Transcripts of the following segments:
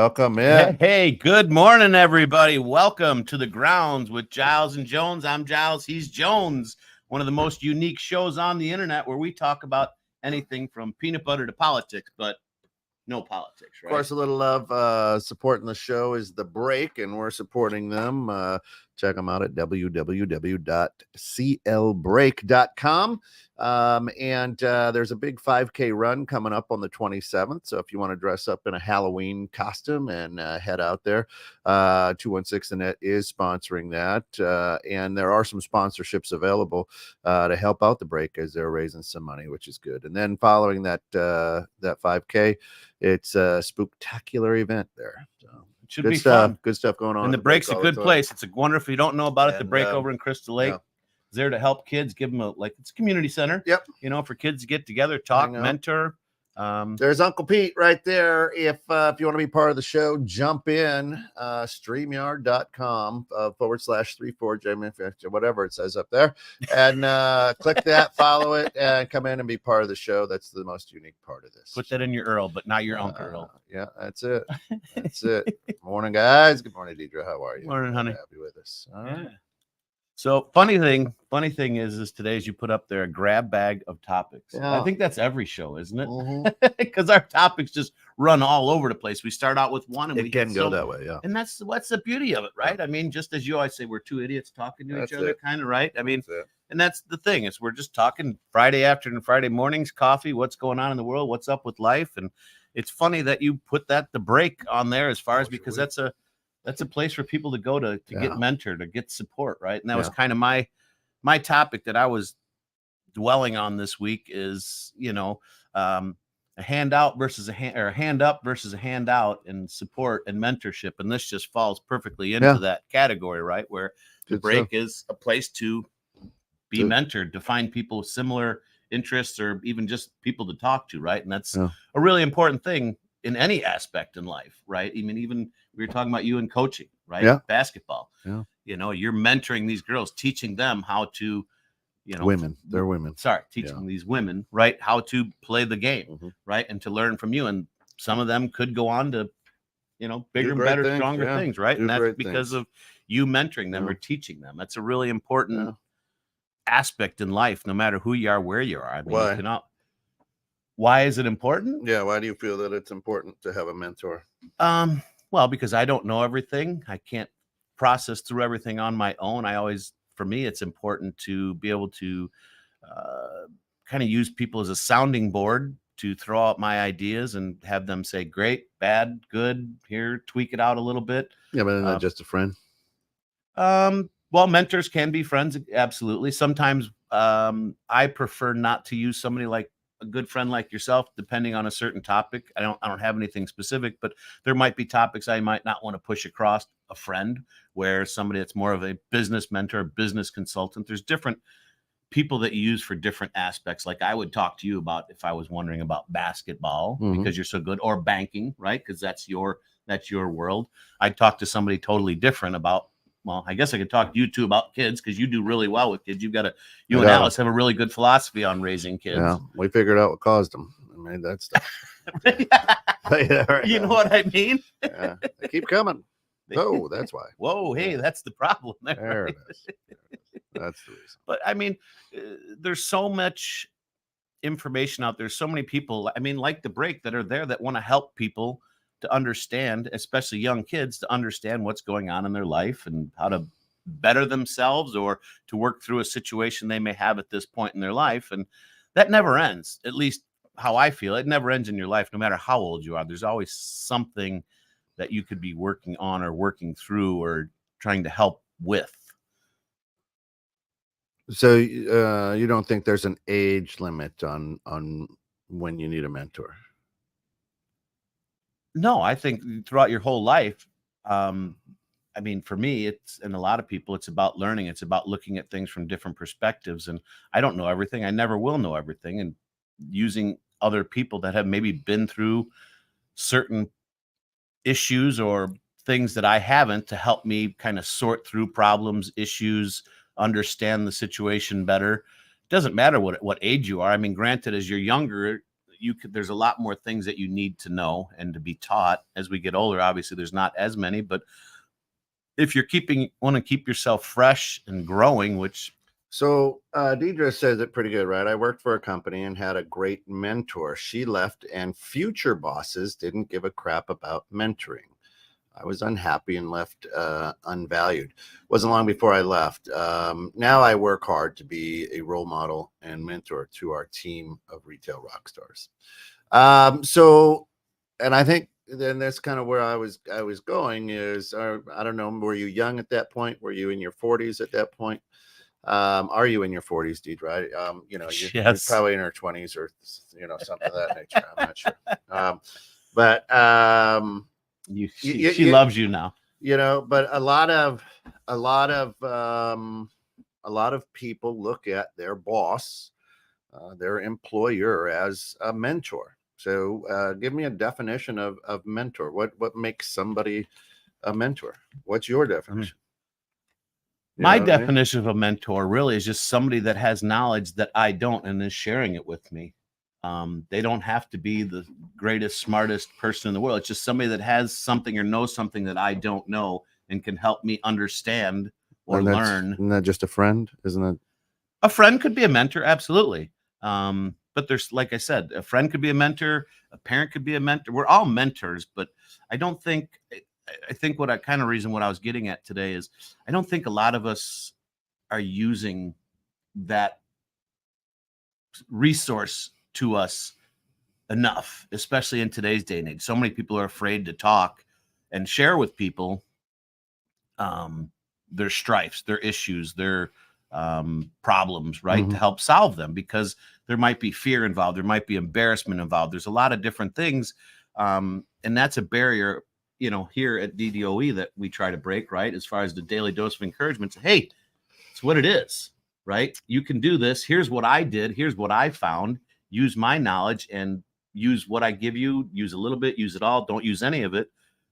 Welcome in. Hey, good morning, everybody. Welcome to the Grounds with Giles and Jones. I'm Giles. He's Jones. One of the most unique shows on the internet where we talk about anything from peanut butter to politics, but no politics, right? Of course, a little love supporting the show is The Break, and we're supporting them. Check them out at www.clbreak.com. And there's a big 5K run coming up on the 27th. So if you want to dress up in a Halloween costume and head out there, 216 The Net is sponsoring that. And there are some sponsorships available to help out The Break as they're raising some money, which is good. And then following that 5K, it's a spectacular event there. So it should good be stuff. fun. Good stuff going on. And The Break's a good place. It's a wonder if you don't know about it. The Break over in Crystal Lake. Is there to help kids, give them it's a community center. Yep. You know, for kids to get together, talk, mentor. There's Uncle Pete right there. If you want to be part of the show, jump in streamyard.com/34J, whatever it says up there, and click that, follow it, and come in and be part of the show. That's the most unique part of this. Put that in your Earl, but not your Uncle Earl. Yeah, that's it. That's it. Morning, guys. Good morning, Deidre. How are you? Morning, honey. Happy with us. All right. So funny thing is today as you put up there a grab bag of topics. Yeah. I think that's every show, isn't it? Because Mm-hmm. our topics just run all over the place. We start out with one and It can go that way, yeah. And that's what's the beauty of it, right? Yeah. I mean, just as you always say, we're two idiots talking to That's each other, it. kind of, right? I mean, That's it. and that's the thing is we're just talking Friday afternoon, Friday mornings, coffee, what's going on in the world, what's up with life. And it's funny that you put that The Break on there as far as because that's a place for people to go to get mentored, to get support, right? And that was kind of my topic that I was dwelling on this week is, a handout versus a hand up versus a handout and support and mentorship. And this just falls perfectly into that category, right? Where The Break is a place to be mentored, to find people with similar interests or even just people to talk to, right? And that's a really important thing in any aspect in life, right? I mean, even we were talking about you and coaching, right? Yeah. Basketball. Yeah. You're mentoring these girls, teaching them how to, women. They're women. Sorry, teaching these women, right, how to play the game, right, and to learn from you. And some of them could go on to, bigger and better, stronger things, right? And that's because of you mentoring them or teaching them. That's a really important aspect in life, no matter who you are, where you are. I mean, Why? you cannot. Why is it important? Yeah. Why do you feel that it's important to have a mentor? Well, because I don't know everything. I can't process through everything on my own. For me, it's important to be able to kind of use people as a sounding board to throw out my ideas and have them say, great, bad, good, here, tweak it out a little bit. Yeah, but not just a friend. Well, mentors can be friends. Absolutely. Sometimes I prefer not to use somebody like a good friend like yourself, depending on a certain topic. I don't have anything specific, but there might be topics I might not want to push across a friend, where somebody that's more of a business mentor, business consultant. There's different people that you use for different aspects. Like I would talk to you about if I was wondering about basketball because you're so good, or banking, right? Because that's your world. I'd talk to somebody totally different about, well, I guess I could talk to you too about kids because you do really well with kids. You and Alice have a really good philosophy on raising kids. Yeah, we figured out what caused them. I mean, that stuff. You know what I mean? Yeah, they keep coming. Oh, that's why. Whoa, hey, that's the problem there. There it is. That's the reason. But I mean, there's so much information out there. So many people, I mean, like The Break, that are there that want to help people to understand, especially young kids, to understand what's going on in their life and how to better themselves or to work through a situation they may have at this point in their life. And that never ends, at least how I feel. It never ends in your life, no matter how old you are. There's always something that you could be working on or working through or trying to help with. So you don't think there's an age limit on when you need a mentor? No, I think throughout your whole life, I mean, for me, and a lot of people, it's about learning. It's about looking at things from different perspectives. And I don't know everything. I never will know everything. And using other people that have maybe been through certain issues or things that I haven't to help me kind of sort through problems, issues, understand the situation better. It doesn't matter what age you are. I mean, granted, as you're younger, there's a lot more things that you need to know and to be taught as we get older. Obviously, there's not as many, but if you're want to keep yourself fresh and growing, which. So Deidre says it pretty good, right? I worked for a company and had a great mentor. She left and future bosses didn't give a crap about mentoring. I was unhappy and left unvalued. Wasn't long before I left. Now I work hard to be a role model and mentor to our team of retail rock stars. And I think then that's kind of where I was going is, I don't know, were you young at that point? Were you in your 40s at that point? Are you in your 40s, Deidre? You're Yes. probably in her 20s or, something of that nature. I'm not sure. But she loves you now, but a lot of people look at their boss, their employer, as a mentor. So give me a definition of mentor. What makes somebody a mentor? What's your definition? My definition of a mentor really is just somebody that has knowledge that I don't and is sharing it with me. They don't have to be the greatest, smartest person in the world. It's just somebody that has something or knows something that I don't know and can help me understand or learn. Isn't that just a friend? Isn't it? A friend could be a mentor, absolutely. But there's, like I said, a friend could be a mentor, a parent could be a mentor. We're all mentors, but I think what I was getting at today is I don't think a lot of us are using that resource to us enough, especially in today's day and age. So many people are afraid to talk and share with people their strifes, their issues, their problems, right? Mm-hmm. To help solve them, because there might be fear involved, there might be embarrassment involved. There's a lot of different things, and that's a barrier, here at DDOE that we try to break, right? As far as the daily dose of encouragement, hey, it's what it is, right? You can do this. Here's what I did. Here's what I found. Use my knowledge and use what I give you. Use a little bit, use it all. Don't use any of it,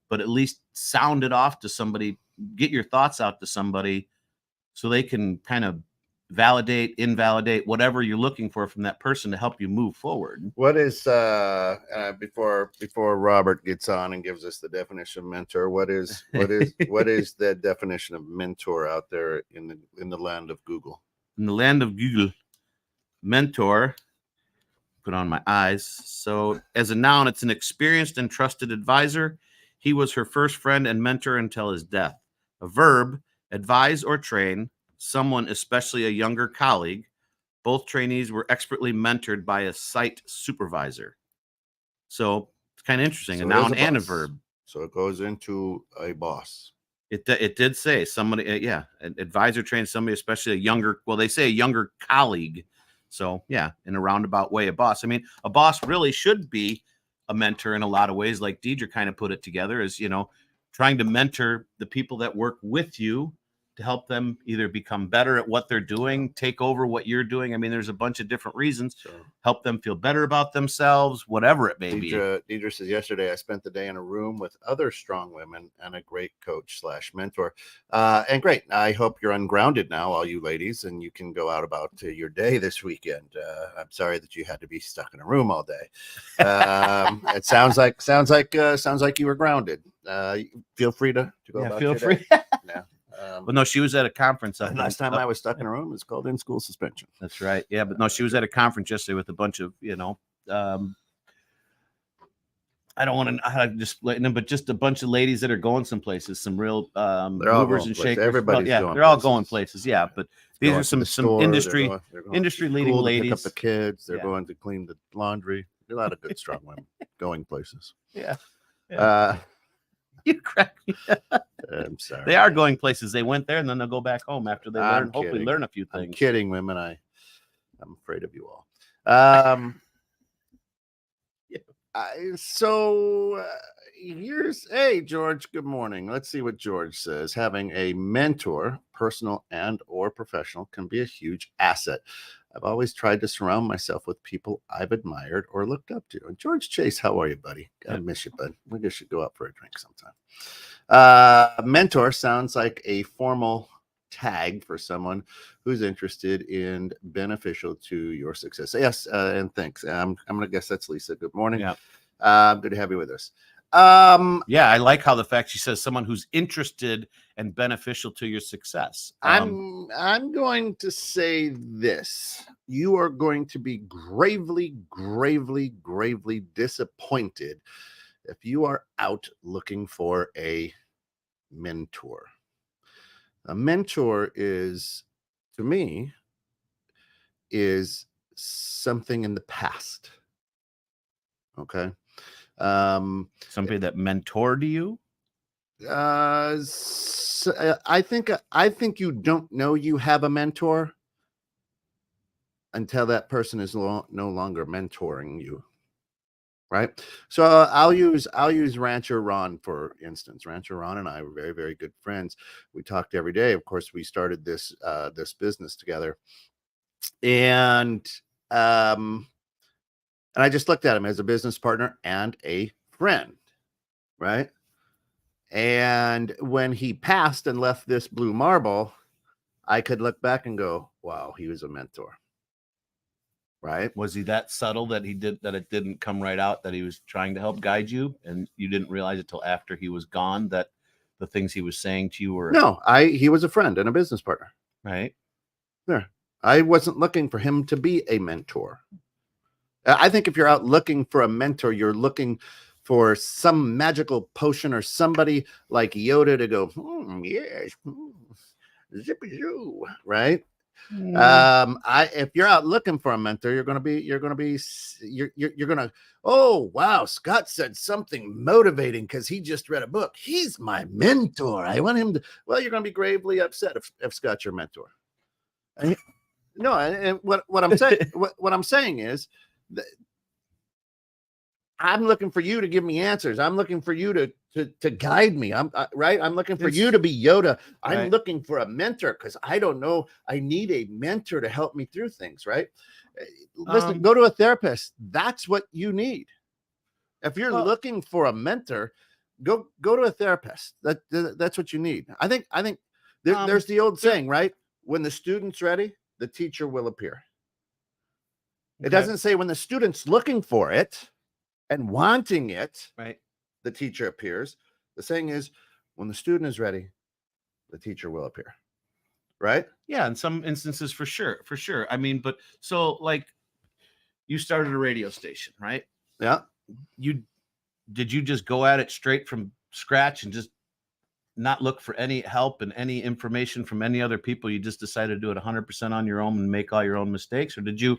but at least sound it off to somebody. Get your thoughts out to somebody so they can kind of validate, invalidate, whatever you're looking for from that person to help you move forward. What is before Robert gets on and gives us the definition of mentor, what is the definition of mentor out there in the land of Google? In the land of Google, mentor, put on my eyes. So as a noun, it's an experienced and trusted advisor. He was her first friend and mentor until his death. A verb, advise or train someone, especially a younger colleague. Both trainees were expertly mentored by a site supervisor. So it's kind of interesting, a noun and a verb. So it goes into a boss. It did say somebody, an advisor trained somebody, especially a younger, they say a younger colleague. So yeah, in a roundabout way, a boss. I mean, a boss really should be a mentor in a lot of ways, like Deidre kind of put it together, is, trying to mentor the people that work with you to help them either become better at what they're doing, take over what you're doing. I mean, there's a bunch of different reasons. Help them feel better about themselves, whatever it may be. Deidre says, yesterday I spent the day in a room with other strong women and a great coach / mentor. And great. I hope you're ungrounded now, all you ladies, and you can go out about your day this weekend. I'm sorry that you had to be stuck in a room all day. It sounds like you were grounded. Feel free to go about your day. Yeah. But no, she was at a conference. Last time I was stuck in a room, it's called in-school suspension. That's right. Yeah, but no, she was at a conference yesterday with a bunch of, I don't want to just let them, but just a bunch of ladies that are going some places, some real movers and shakers. Everybody's they're places. all going places. Yeah, but these are some industry leading ladies. Pick up the kids. They're going to clean the laundry. A lot of good strong women going places. Yeah. You crack me up. I'm sorry. They are going places. They went there and then they'll go back home after they hopefully learn a few things. I'm kidding, women. I'm afraid of you all. Hey, George, good morning. Let's see what George says. Having a mentor, personal and or professional, can be a huge asset. I've always tried to surround myself with people I've admired or looked up to. And George Chase, how are you, buddy? I miss you, bud. We should go out for a drink sometime. Mentor sounds like a formal tag for someone who's interested in beneficial to your success. Yes, and thanks. I'm going to guess that's Lisa. Good morning. Yeah. Good to have you with us. Yeah, I like how the fact she says someone who's interested and beneficial to your success. I'm going to say this. You are going to be gravely disappointed if you are out looking for a mentor. A mentor is, to me, is something in the past. Okay. Somebody that mentored you. I think you don't know you have a mentor until that person is no longer mentoring you, right? So I'll use Rancher Ron for instance. Rancher Ron and I were very good friends. We talked every day. Of course, we started this business together, and I just looked at him as a business partner and a friend, right? And when he passed and left this blue marble, I could look back and go, wow, he was a mentor. Right? Was he that subtle that it didn't come right out that he was trying to help guide you and you didn't realize it till after he was gone that the things he was saying to you were No, he was a friend and a business partner. Right. There. I wasn't looking for him to be a mentor. I think if you're out looking for a mentor, you're looking for some magical potion or somebody like Yoda to go, yes, zippy zoo, right? If you're out looking for a mentor, you're gonna oh wow, Scott said something motivating because he just read a book. He's my mentor. I want him to. Well, you're gonna be gravely upset if Scott's your mentor. And what I'm saying what I'm saying is that I'm looking for you to give me answers. I'm looking for you to guide me. I'm looking for you to be Yoda. I'm looking for a mentor because I don't know. I need a mentor to help me through things. Right? Listen, go to a therapist. That's what you need. If you're looking for a mentor, go to a therapist. That's what you need. I think there's the old saying, right? When the student's ready, the teacher will appear. It doesn't say when the student's looking for it and wanting it, right, the teacher appears. The saying is, when the student is ready, the teacher will appear. Right? Yeah, in some instances, for sure. I mean, but so like you started a radio station, right? Yeah. Did you just go at it straight from scratch and just not look for any help and any information from any other people? You just decided to do it 100% on your own and make all your own mistakes? Or did you,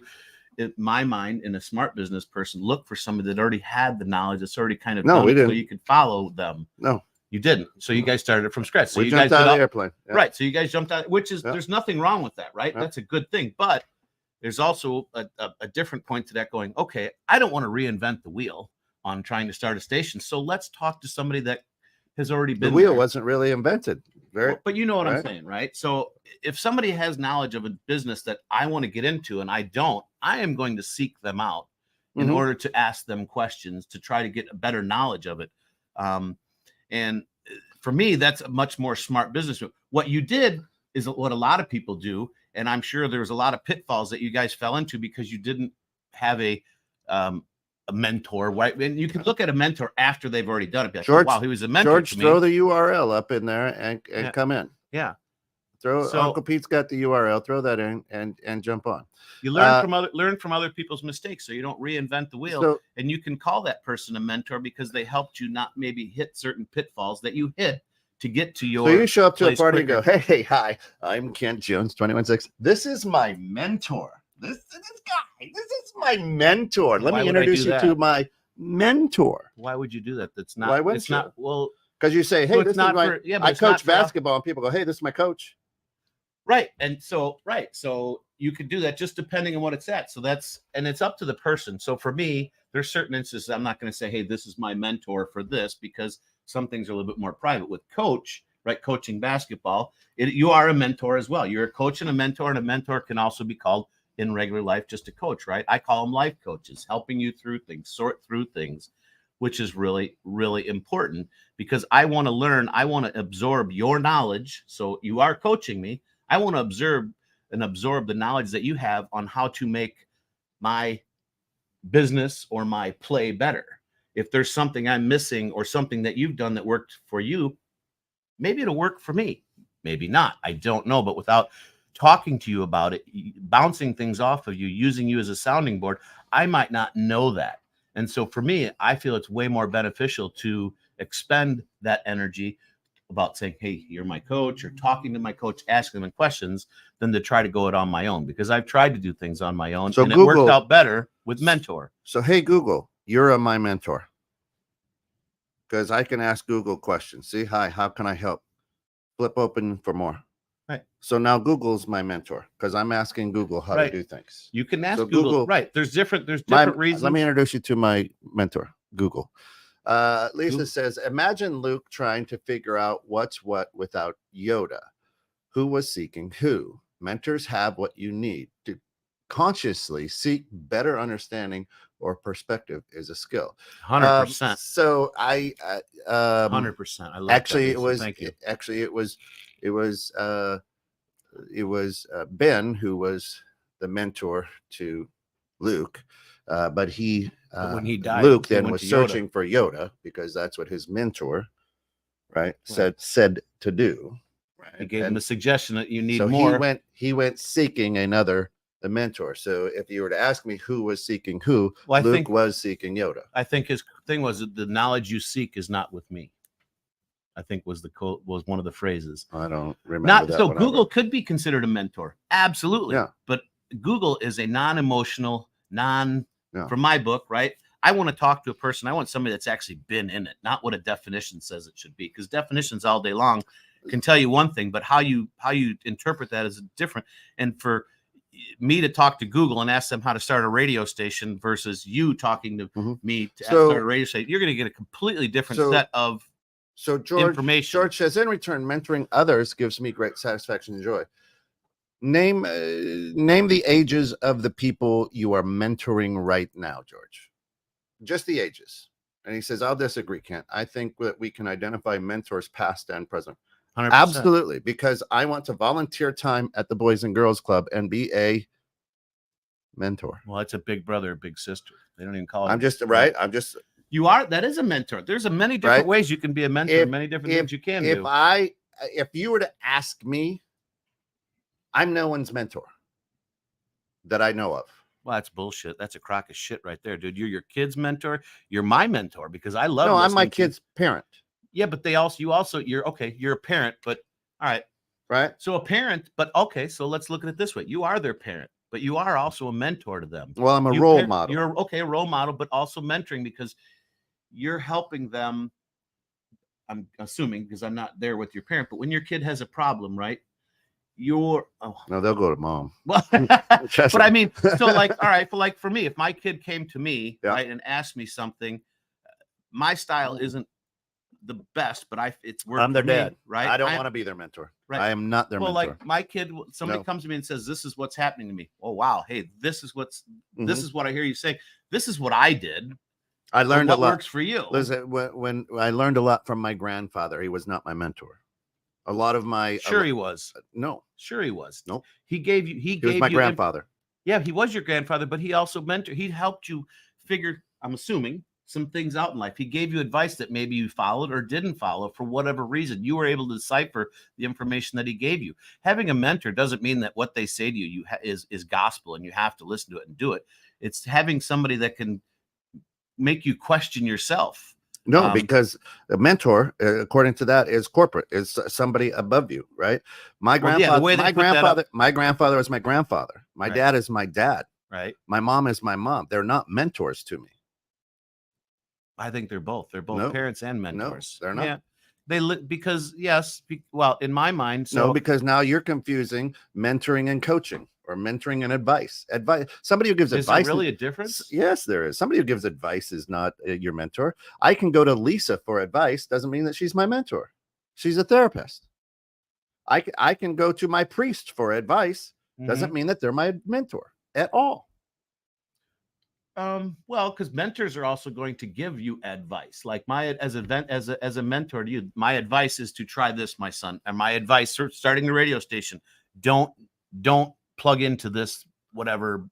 in my mind, in a smart business person, look for somebody that already had the knowledge, that's already kind of done it so you could follow them? No, you didn't. So you guys started it from scratch. So we you jumped guys out of the airplane. Yeah. Right. So you guys jumped out, which is, there's nothing wrong with that, right? That's a good thing. But there's also a different point to that going, okay, I don't want to reinvent the wheel on trying to start a station. So let's talk to somebody that has already been the wheel there. Wasn't really invented. But you know what I'm saying, right? So if somebody has knowledge of a business that I want to get into and I don't, I am going to seek them out in order to ask them questions to try to get a better knowledge of it. And for me, that's a much more smart business move. What you did is what a lot of people do. And I'm sure there's a lot of pitfalls that you guys fell into because you didn't have a mentor, right? And you can look at a mentor after they've already done it. Be like, George, wow, he was a mentor. George, to me. throw the URL up in there and come in. Yeah. Uncle Pete's got the URL. Throw that in and jump on. You learn from other people's mistakes, so you don't reinvent the wheel. And you can call that person a mentor because they helped you not maybe hit certain pitfalls that you hit to get to your. So you show up to a party and go, "Hey, hi, I'm Kent Jones, 21-6. This is my mentor. This guy. This is my mentor. Let me introduce you to my mentor." Why would you do that? That's not. Why wouldn't it's not. Well, because you say, "Hey, so this is my." I coach basketball, and people go, "Hey, this is my coach." Right, and so you could do that just depending on what it's at. So it's up to the person. So for me, there's certain instances I'm not going to say, "Hey, this is my mentor for this," because some things are a little bit more private. With coach, right, coaching basketball, you are a mentor as well. You're a coach and a mentor can also be called in regular life just a coach, right? I call them life coaches, helping you through things, sort through things. which is really, really important because I want to learn. I want to absorb your knowledge. So you are coaching me. I want to absorb the knowledge that you have on how to make my business or my play better. If there's something I'm missing or something that you've done that worked for you, maybe it'll work for me. Maybe not. I don't know. But without talking to you about it, bouncing things off of you, using you as a sounding board, I might not know that. And so for me, I feel it's way more beneficial to expend that energy about saying, hey, you're my coach, or talking to my coach, asking them questions, than to try to go it on my own, because I've tried to do things on my own, So and Google, it worked out better with mentor. So, hey, Google, you're my mentor. Because I can ask Google questions. See, hi, how can I help? Flip open for more. Right. So now Google's my mentor because I'm asking Google how to do things. You can ask So Google. Right. There's different reasons. Let me introduce you to my mentor, Google. Lisa says, imagine Luke trying to figure out what's what without Yoda. Who was seeking who? Mentors have what you need to consciously seek better understanding or perspective is a skill. 100%. So I 100%. I like actually that, it was thank you. Actually it was Ben who was the mentor to Luke, but when he died, Luke he then went was to Yoda. searching for Yoda because that's what his mentor said to do. Right. He gave him a suggestion that you need so more. He went seeking the mentor. So if you were to ask me who was seeking who, Luke was seeking Yoda. I think his thing was the knowledge you seek is not with me. I think was one of the phrases. I don't remember that. So Google could be considered a mentor. Absolutely. Yeah. But Google is a non-emotional, from my book, right? I want to talk to a person. I want somebody that's actually been in it, not what a definition says it should be, because definitions all day long can tell you one thing, but how you interpret that is different. And for me to talk to Google and ask them how to start a radio station versus you talking to me to start a radio station, you're going to get a completely different set of information. George says, in return, mentoring others gives me great satisfaction and joy. Name the ages of the people you are mentoring right now, George. Just the ages. And he says, I'll disagree, Kent. I think that we can identify mentors past and present. 100%. Absolutely, because I want to volunteer time at the Boys and Girls Club and be a mentor. Well, it's a big brother, big sister. They don't even call it. You are. That is a mentor. There's many different ways you can be a mentor. Many different things you can do. If you were to ask me, I'm no one's mentor that I know of. Well, that's bullshit. That's a crock of shit right there, dude. You're your kid's mentor. You're my mentor because I love. No, I'm my kid's parent. Yeah, but you're a parent, but all right. Right. So a parent, but okay. So let's look at it this way. You are their parent, but you are also a mentor to them. Well, I'm a role model. You're a role model, but also mentoring because you're helping them. I'm assuming because I'm not there with your parent, but when your kid has a problem, right? No, they'll go to mom. Well, but I mean, so like, all right, for me, if my kid came to me right and asked me something, my style isn't the best, but it's worked. I'm their dad, right? I don't want to be their mentor. Right. I am not their mentor. Like my kid, somebody comes to me and says, "This is what's happening to me." Oh wow, hey, this is what I hear you say. This is what I did. I learned a lot. What works for you? Listen, when I learned a lot from my grandfather, he was not my mentor. A lot of my he was. No. Sure he was. Nope. He was my grandfather. Yeah, he was your grandfather, but he also he helped you figure, I'm assuming, some things out in life. He gave you advice that maybe you followed or didn't follow for whatever reason. You were able to decipher the information that he gave you. Having a mentor doesn't mean that what they say to you is gospel and you have to listen to it and do it. It's having somebody that can make you question yourself. No, because a mentor, according to that, is corporate. Is somebody above you, right? My grandfather was my grandfather. My dad is my dad. Right. My mom is my mom. They're not mentors to me. I think they're both. They're both parents and mentors. No, they're not. Yeah. Because in my mind. No, because now you're confusing mentoring and coaching. Or mentoring and advice. Somebody who gives advice. Is there really a difference? Yes, there is. Somebody who gives advice is not your mentor. I can go to Lisa for advice. Doesn't mean that she's my mentor. She's a therapist. I can go to my priest for advice. Doesn't mean that they're my mentor at all. Well, because mentors are also going to give you advice. Like as a mentor to you, my advice is to try this, my son. And my advice for starting the radio station, don't plug into this whatever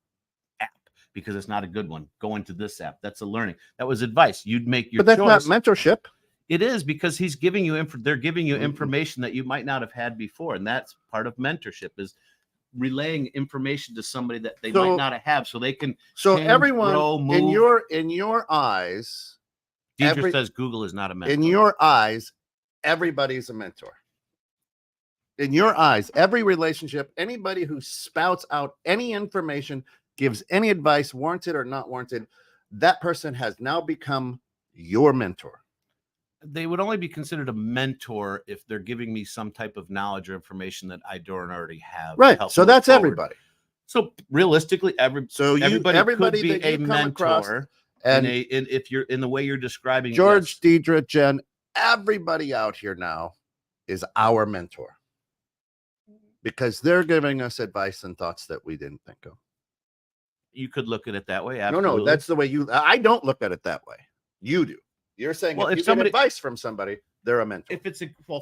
app because it's not a good one. Go into this app. That's a learning. That was advice. You'd make your But that's choice. not mentorship. It is, because he's giving you they're giving you information that you might not have had before, and that's part of mentorship, is relaying information to somebody that they might not have, so they can change, everyone grow, move. in your eyes, Deidre says Google is not a mentor. In your eyes, everybody's a mentor. In your eyes, every relationship, anybody who spouts out any information, gives any advice, warranted or not warranted, that person has now become your mentor. They would only be considered a mentor if they're giving me some type of knowledge or information that I don't already have. Right. So that's forward. Everybody. So realistically, everybody could be a mentor. And if you're in the way you're describing, George, yes. Deidre, Jen, everybody out here now is our mentor, because they're giving us advice and thoughts that we didn't think of. You could look at it that way. Absolutely. No, that's the way I don't look at it that way. You do. You're saying, well, if you get advice from somebody, they're a mentor.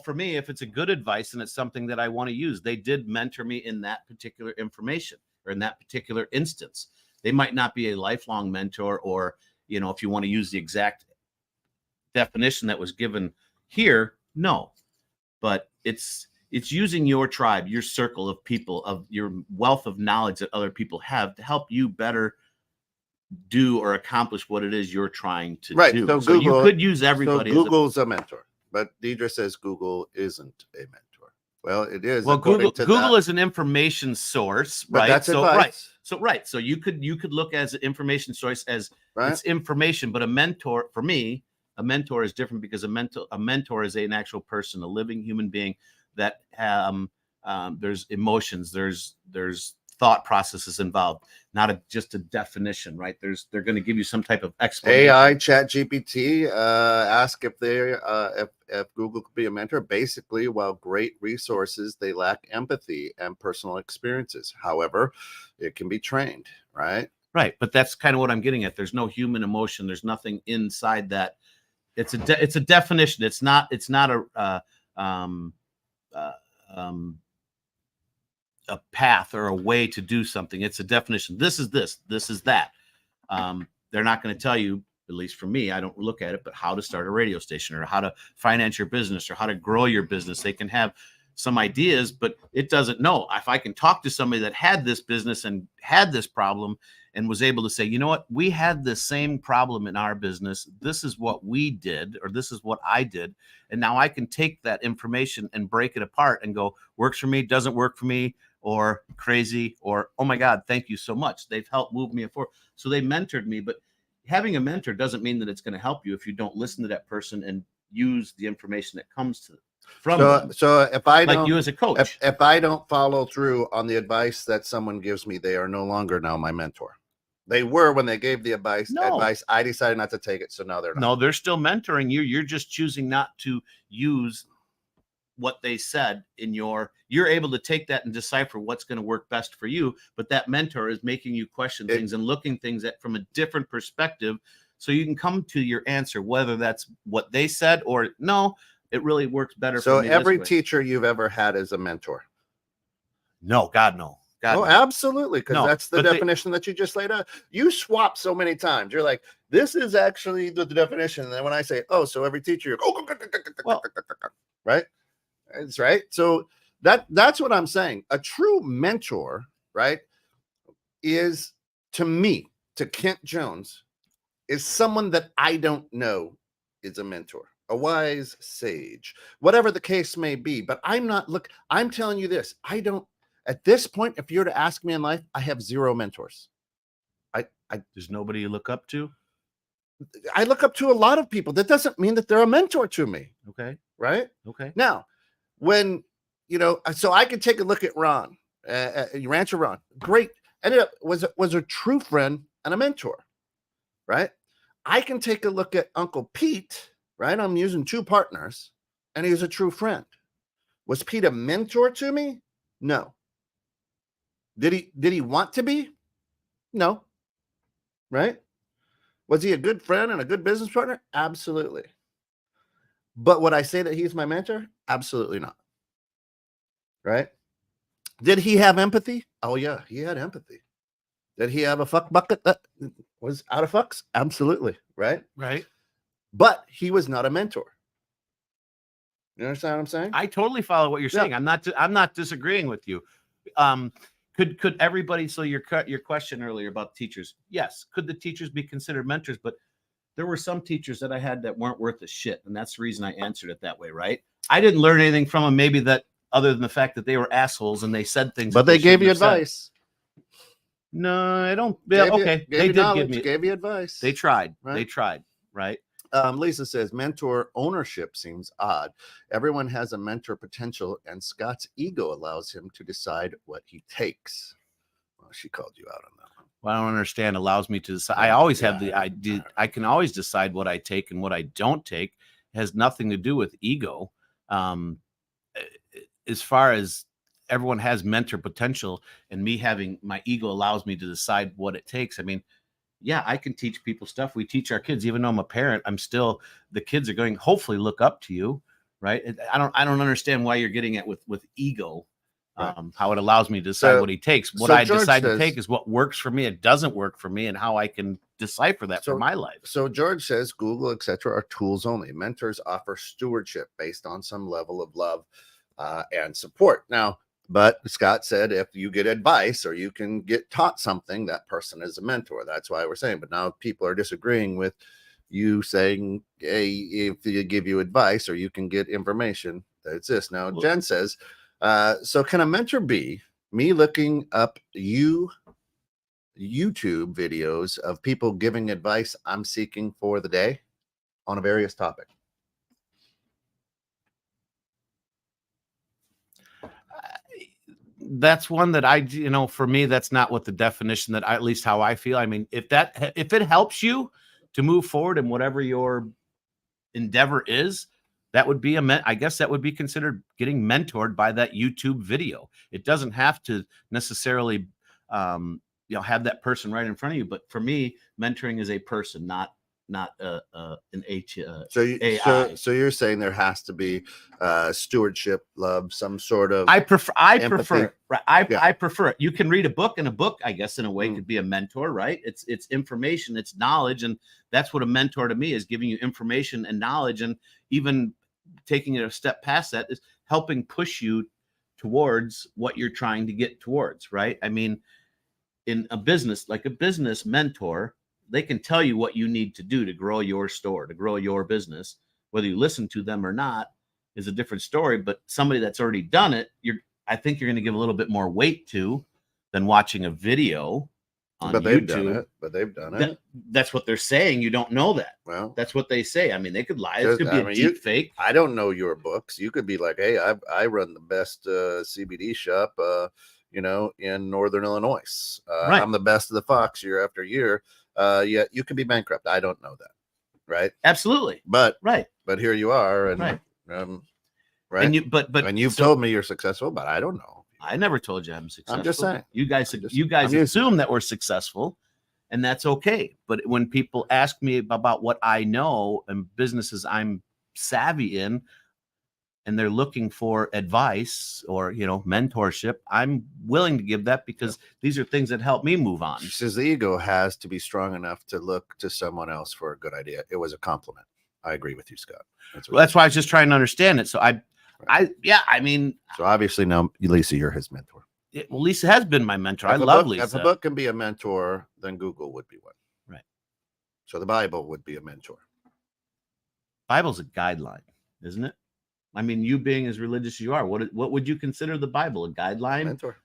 For me, if it's a good advice and it's something that I want to use, they did mentor me in that particular information or in that particular instance. They might not be a lifelong mentor, or, if you want to use the exact definition that was given here, no. But it's using your tribe, your circle of people, of your wealth of knowledge that other people have to help you better do or accomplish what it is you're trying to do. So Google, you could use everybody. So Google's a mentor, but Deidre says Google isn't a mentor. Well, it is. Well, Google is an information source, right? That's advice. So you could look at an information source as it's information, but a mentor, for me, a mentor is different, because a mentor is an actual person, a living human being that there's emotions, there's thought processes involved, not just a definition, right? They're going to give you some type of explanation. AI, Chat GPT, ask if they if Google could be a mentor. Basically, while great resources, they lack empathy and personal experiences. However, it can be trained, right? Right, but that's kind of what I'm getting at. There's no human emotion. There's nothing inside that. It's a definition. It's not a path or a way to do something. It's a definition. This is this is that. They're not going to tell you, at least for me, I don't look at it, but how to start a radio station, or how to finance your business, or how to grow your business. They can have some ideas, but it doesn't know. If I can talk to somebody that had this business and had this problem and was able to say, you know what, we had the same problem in our business. This is what we did, or this is what I did. And now I can take that information and break it apart and go, works for me, doesn't work for me, or crazy, or, oh my God, thank you so much. They've helped move me forward. So they mentored me, but having a mentor doesn't mean that it's going to help you if you don't listen to that person and use the information that comes from them. So if I don't, like you as a coach, if I don't follow through on the advice that someone gives me, they are no longer now my mentor. They were when they gave the advice. I decided not to take it, so now they're not. No, they're still mentoring you. You're just choosing not to use what they said you're able to take that and decipher what's going to work best for you. But that mentor is making you question things and looking things at from a different perspective, so you can come to your answer, whether that's what they said or no, it really works better. So every teacher you've ever had is a mentor? No, God, no. Oh, absolutely. Because that's the definition that you just laid out. You swap so many times. You're like, this is actually the definition. And then when I say, oh, so every teacher, you're right? It's right. So that's what I'm saying. A true mentor, right, is, to me, to Kent Jones, is someone that I don't know is a mentor, a wise sage, whatever the case may be. But I'm telling you this. At this point, if you were to ask me in life, I have zero mentors. There's nobody you look up to? I look up to a lot of people. That doesn't mean that they're a mentor to me. Okay. Right? Okay. Now, when, so I could take a look at Ron, Rancher Ron. Great. Ended up was a true friend and a mentor. Right? I can take a look at Uncle Pete. Right? I'm using two partners, and he was a true friend. Was Pete a mentor to me? No. Did he want to be? No. Right? Was he a good friend and a good business partner? Absolutely. But would I say that he's my mentor? Absolutely not. Right? Did he have empathy? Oh, yeah, he had empathy. Did he have a fuck bucket that was out of fucks? Absolutely. Right? Right. But he was not a mentor. You understand what I'm saying? I totally follow what you're saying. Yeah. I'm not disagreeing with you. Could everybody, so your question earlier about teachers, yes, could the teachers be considered mentors? But there were some teachers that I had that weren't worth a shit, and that's the reason I answered it that way, right? I didn't learn anything from them, maybe that other than the fact that they were assholes and they said things, But that they gave you shouldn't have said. advice. No, I don't. Yeah, okay, they did gave you advice. They tried. Right? They tried. Right. Lisa says mentor ownership seems odd. Everyone has a mentor potential, and Scott's ego allows him to decide what he takes. Well, she called you out on that one. Well, I don't understand. Allows me to decide. I always have the idea. I can always decide what I take and what I don't take. It has nothing to do with ego. As far as everyone has mentor potential, and me having my ego allows me to decide what it takes. I mean, yeah, I can teach people stuff. We teach our kids, even though I'm a parent, I'm still, the kids are going to hopefully look up to you. Right. I don't understand why you're getting at with ego, Right. How it allows me to decide what he takes. What I George decide says, to take is what works for me. It doesn't work for me, and how I can decipher that for my life. So George says Google, etc., are tools only. Mentors offer stewardship based on some level of love and support. Now, but Scott said if you get advice or you can get taught something, that person is a mentor. That's why we're saying. But now people are disagreeing with you saying, hey, if you give you advice or you can get information, that's this. Now, Jen says, so can a mentor be me looking up YouTube videos of people giving advice I'm seeking for the day on a various topic? That's one that for me, that's not what the definition that at least how I feel. I mean, if it helps you to move forward in whatever your endeavor is, that would be I guess that would be considered getting mentored by that YouTube video. It doesn't have to necessarily, have that person right in front of you. But for me, mentoring is a person, not an AI. So you're saying there has to be stewardship, love, some sort of. I prefer empathy. I prefer it. You can read a book, and a book, I guess, in a way, could be a mentor, right? It's information, it's knowledge, and that's what a mentor to me is, giving you information and knowledge, and even taking it a step past that is helping push you towards what you're trying to get towards, right? I mean, in a business, like a business mentor, they can tell you what you need to do to grow your store, to grow your business. Whether you listen to them or not is a different story, but somebody that's already done it, I think you're going to give a little bit more weight to than watching a video on YouTube. They've done it. That's what they're saying. You don't know that. Well, that's what they say. I mean, they could lie. It could be a deep fake. I don't know your books. You could be like, hey, I run the best CBD shop, in Northern Illinois. Right. I'm the best of the fox year after year. Yet you could be bankrupt. I don't know that. Right. Absolutely. But here you are. And right. Right. And you've told me you're successful, but I don't know. I never told you I'm successful. I'm just saying. You guys assume that we're successful, and that's okay. But when people ask me about what I know and businesses I'm savvy in, and they're looking for advice or mentorship, I'm willing to give that, because these are things that help me move on. She says the ego has to be strong enough to look to someone else for a good idea. It was a compliment. I agree with you, Scott. That's why I was just trying to understand it. So so obviously now, Lisa, you're his mentor. Well, Lisa has been my mentor. I love Lisa. If a book can be a mentor, then Google would be one. Right. So the Bible would be a mentor. Bible's a guideline, isn't it? I mean, you being as religious as you are, what would you consider the Bible? A guideline? Mentor.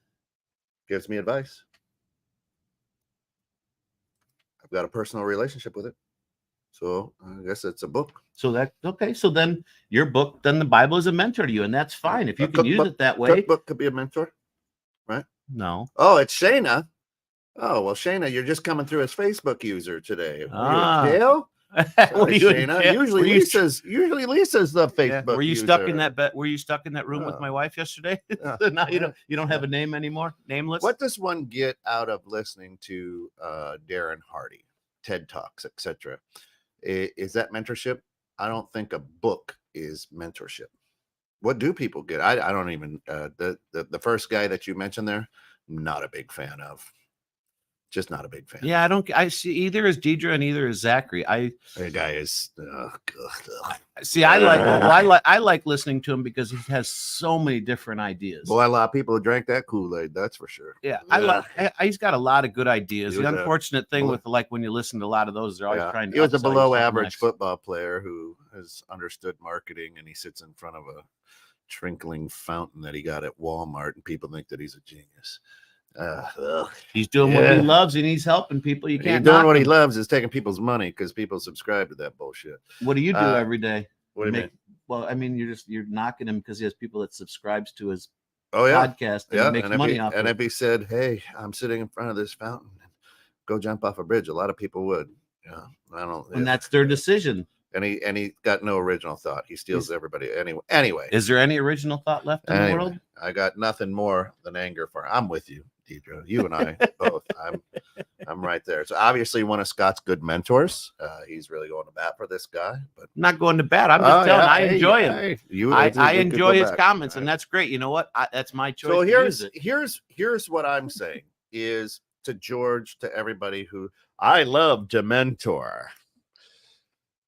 Gives me advice. I've got a personal relationship with it. So I guess it's a book. So so then your book, then the Bible is a mentor to you, and that's fine. If you can use it that way. Cookbook could be a mentor, right? No. Oh, it's Shayna. Oh, well, Shayna, you're just coming through as Facebook user today. Kale? Shayna. Usually Lisa's the Facebook. Were you user. Stuck in that Were you stuck in that room with my wife yesterday? Now you don't have a name anymore. Nameless. What does one get out of listening to Darren Hardy? TED Talks, etc. Is that mentorship? I don't think a book is mentorship. What do people get? I don't even the first guy that you mentioned there, not a big fan of. Just not a big fan. Yeah, I see either as Deidre and either as Zachary. The guy is see. I like listening to him because he has so many different ideas. Boy, a lot of people drank that Kool-Aid, that's for sure. Yeah, he's got a lot of good ideas. The unfortunate thing with when you listen to a lot of those, they're always trying to. He was a below average football player who has understood marketing, and he sits in front of a twinkling fountain that he got at Walmart, and people think that he's a genius. He's doing what he loves, and he's helping people. You can't. Doing what he loves is taking people's money because people subscribe to that bullshit. What do you do every day? What do you mean? Well, I mean, you're knocking him because he has people that subscribes to his podcast and makes money off. And if he said, "Hey, I'm sitting in front of this fountain, go jump off a bridge," a lot of people would. Yeah, I don't. And that's their decision. And he got no original thought. He steals everybody anyway. Is there any original thought left in the world? I got nothing more than anger for. I'm with you, Deidre. You and I both. I'm right there. So obviously one of Scott's good mentors. He's really going to bat for this guy. But I'm not going to bat. I'm just telling. I enjoy him. I enjoy his comments, and that's great. You know what? That's my choice. So here's what I'm saying is to George, to everybody who I love to mentor.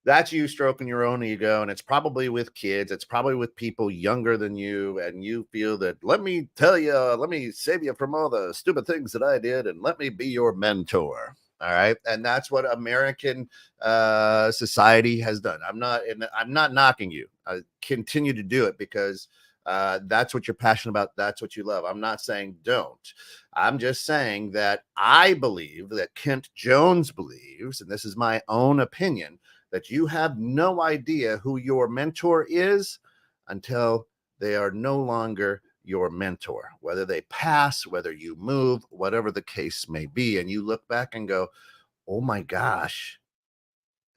That's you stroking your own ego, and it's probably with kids. It's probably with people younger than you, and you feel that, let me tell you, let me save you from all the stupid things that I did, and let me be your mentor. All right, and that's what American society has done. I'm not knocking you. I continue to do it because that's what you're passionate about. That's what you love. I'm not saying don't. I'm just saying that I believe that Kent Jones believes, and this is my own opinion, that you have no idea who your mentor is until they are no longer your mentor, whether they pass, whether you move, whatever the case may be. And you look back and go, oh my gosh,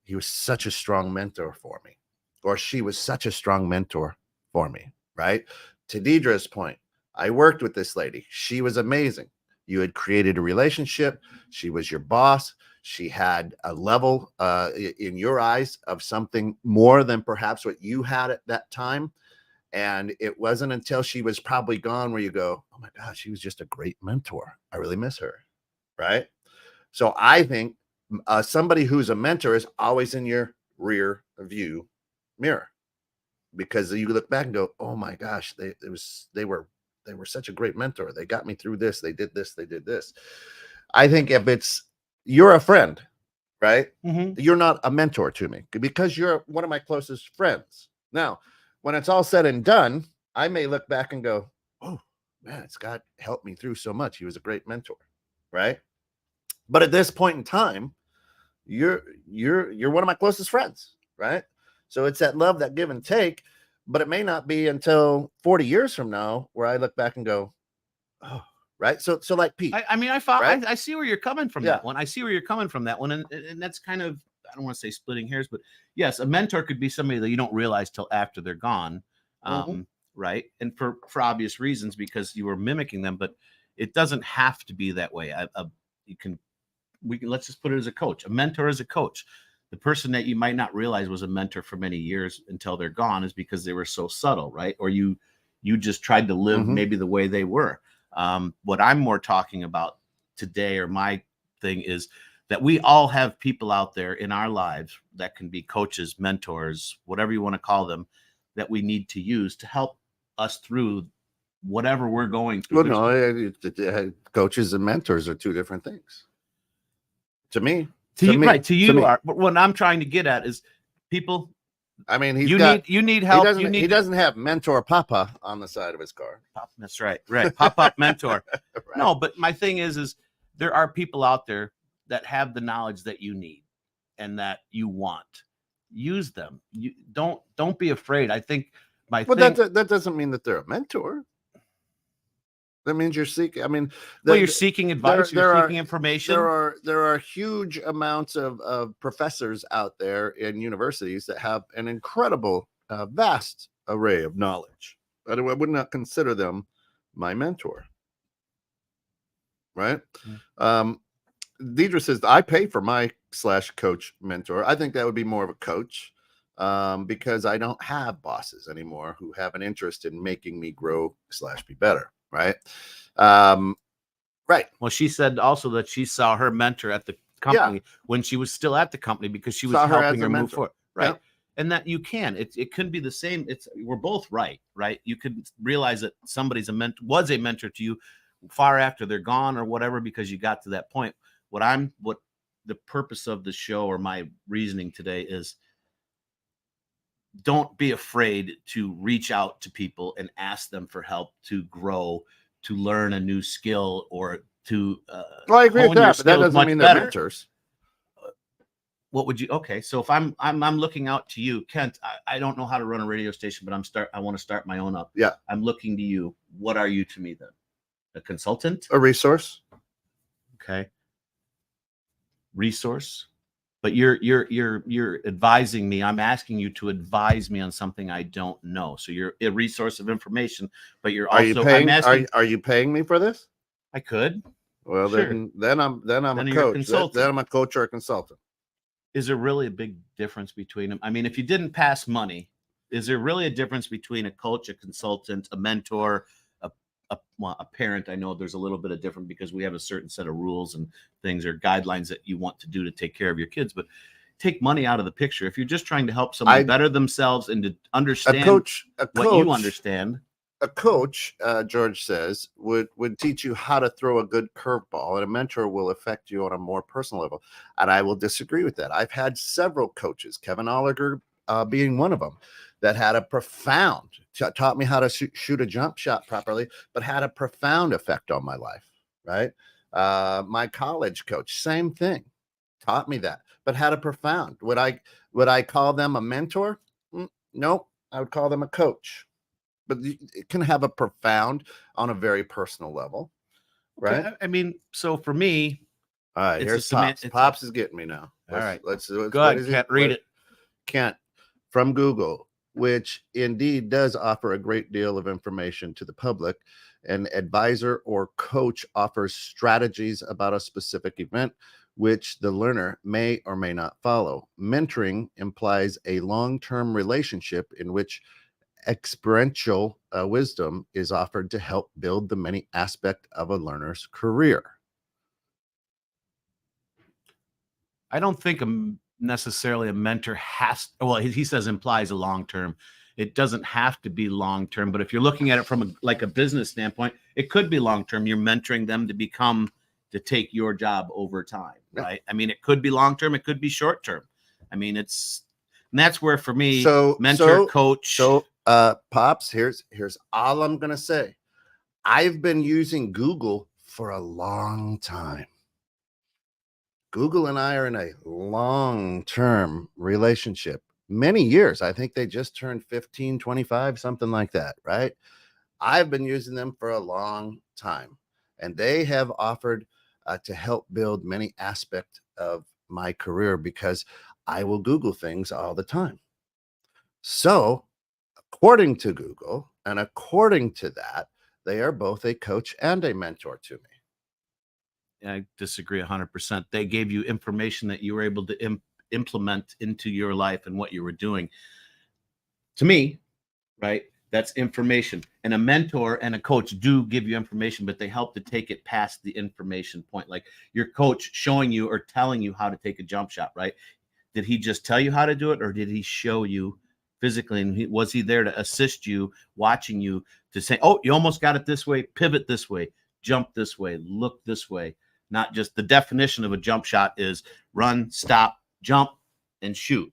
he was such a strong mentor for me, or she was such a strong mentor for me, right? To Deidre's point, I worked with this lady. She was amazing. You had created a relationship. She was your boss. She had a level in your eyes of something more than perhaps what you had at that time. And it wasn't until she was probably gone where you go, oh my gosh, she was just a great mentor. I really miss her. Right. So I think somebody who's a mentor is always in your rear view mirror, because you look back and go, oh my gosh, they were such a great mentor. They got me through this. They did this. They did this. I think if you're a friend, right? Mm-hmm. You're not a mentor to me because you're one of my closest friends. Now, when it's all said and done, I may look back and go, oh man, Scott helped me through so much. He was a great mentor, right? But at this point in time, you're one of my closest friends, right? So it's that love, that give and take. But it may not be until 40 years from now where I look back and go, oh, right. So like Pete. I see where you're coming from that one. I see where you're coming from that one. And that's kind of, I don't want to say splitting hairs, but yes, a mentor could be somebody that you don't realize till after they're gone. Right. And for obvious reasons, because you were mimicking them, but it doesn't have to be that way. Let's just put it as a coach. A mentor is a coach. The person that you might not realize was a mentor for many years until they're gone is because they were so subtle, right? Or you just tried to live maybe the way they were. What I'm more talking about today, or my thing, is that we all have people out there in our lives that can be coaches, mentors, whatever you want to call them, that we need to use to help us through whatever we're going through. Well, no, coaches and mentors are two different things. To me. To you, but what I'm trying to get at is people. I mean, you need help. He doesn't have mentor Papa on the side of his car. That's right. Pop-up mentor. Right. No, but my thing is there are people out there that have the knowledge that you need and that you want. Use them. You don't be afraid. I think that doesn't mean that they're a mentor. That means you're seeking. I mean, you're seeking advice. You're seeking information. There are huge amounts of professors out there in universities that have an incredible, vast array of knowledge. I would not consider them my mentor. Right. Deidre says, I pay for my /coach mentor. I think that would be more of a coach because I don't have bosses anymore who have an interest in making me grow /be better. Right. Right. Well, she said also that she saw her mentor at the company when she was still at the company because she was helping her move forward. Right. Yeah. And that you can, it could be the same. We're both right. You could realize that somebody's was a mentor to you far after they're gone or whatever, because you got to that point. What the purpose of the show or my reasoning today is, don't be afraid to reach out to people and ask them for help to grow, to learn a new skill, or to well, I agree with that, but that doesn't mean they're mentors. What would you? Okay, so if I'm looking out to you, Kent, I don't know how to run a radio station, but I want to start my own up. Yeah, I'm looking to you. What are you to me then? A consultant? A resource? Okay. Resource. But you're advising me. I'm asking you to advise me on something I don't know. So you're a resource of information, but you're also. Are you paying me for this? I could. Well, sure. then I'm a coach. Then I'm a coach or a consultant. Is there really a big difference between them? I mean, if you didn't pass money, is there really a difference between a coach, a consultant, a mentor, a parent? I know there's a little bit of different because we have a certain set of rules and things or guidelines that you want to do to take care of your kids, but take money out of the picture. If you're just trying to help someone better themselves and to understand what you understand. A coach, George says, would teach you how to throw a good curveball, and a mentor will affect you on a more personal level. And I will disagree with that. I've had several coaches, Kevin Oliger being one of them, that had a profound, taught me how to shoot a jump shot properly, but had a profound effect on my life, right? My college coach, same thing, taught me that, but had a profound. Would I call them a mentor? No, I would call them a coach. But it can have a profound on a very personal level, right? Okay. I mean, so for me, all right, here's Pops. Pops is getting me now. Let's go ahead, Kent, read it. Kent, from Google, which indeed does offer a great deal of information to the public. An advisor or coach offers strategies about a specific event, which the learner may or may not follow. Mentoring implies a long-term relationship in which experiential wisdom is offered to help build the many aspects of a learner's career. I don't think necessarily a mentor has, well, he says implies a long-term. It doesn't have to be long-term, but if you're looking at it from a business standpoint, it could be long-term. You're mentoring them to take your job over time, right? I mean, it could be long-term, it could be short-term. I mean, and that's where for me, mentor, coach. So Pops, here's all I'm gonna say. I've been using Google for a long time. Google and I are in a long-term relationship, many years. I think they just turned 15, 25, something like that, right? I've been using them for a long time, and they have offered to help build many aspects of my career because I will Google things all the time. So according to Google, and according to that, they are both a coach and a mentor to me. I disagree 100%. They gave you information that you were able to implement into your life and what you were doing. To me, right, that's information. And a mentor and a coach do give you information, but they help to take it past the information point. Like your coach showing you or telling you how to take a jump shot, right? Did he just tell you how to do it, or did he show you physically? And was he there to assist you, watching you to say, oh, you almost got it this way, pivot this way, jump this way, look this way? Not just the definition of a jump shot is run, stop, jump, and shoot.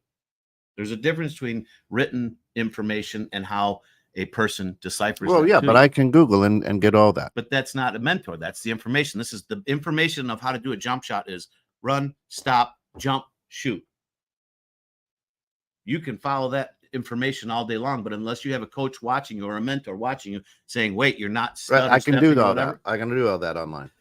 There's a difference between written information and how a person deciphers. Well, yeah, but I can Google and get all that. But that's not a mentor. That's the information. This is the information of how to do a jump shot is run, stop, jump, shoot. You can follow that information all day long, but unless you have a coach watching you or a mentor watching you saying, wait, you're not. Right, I can do all that. I can do all that online.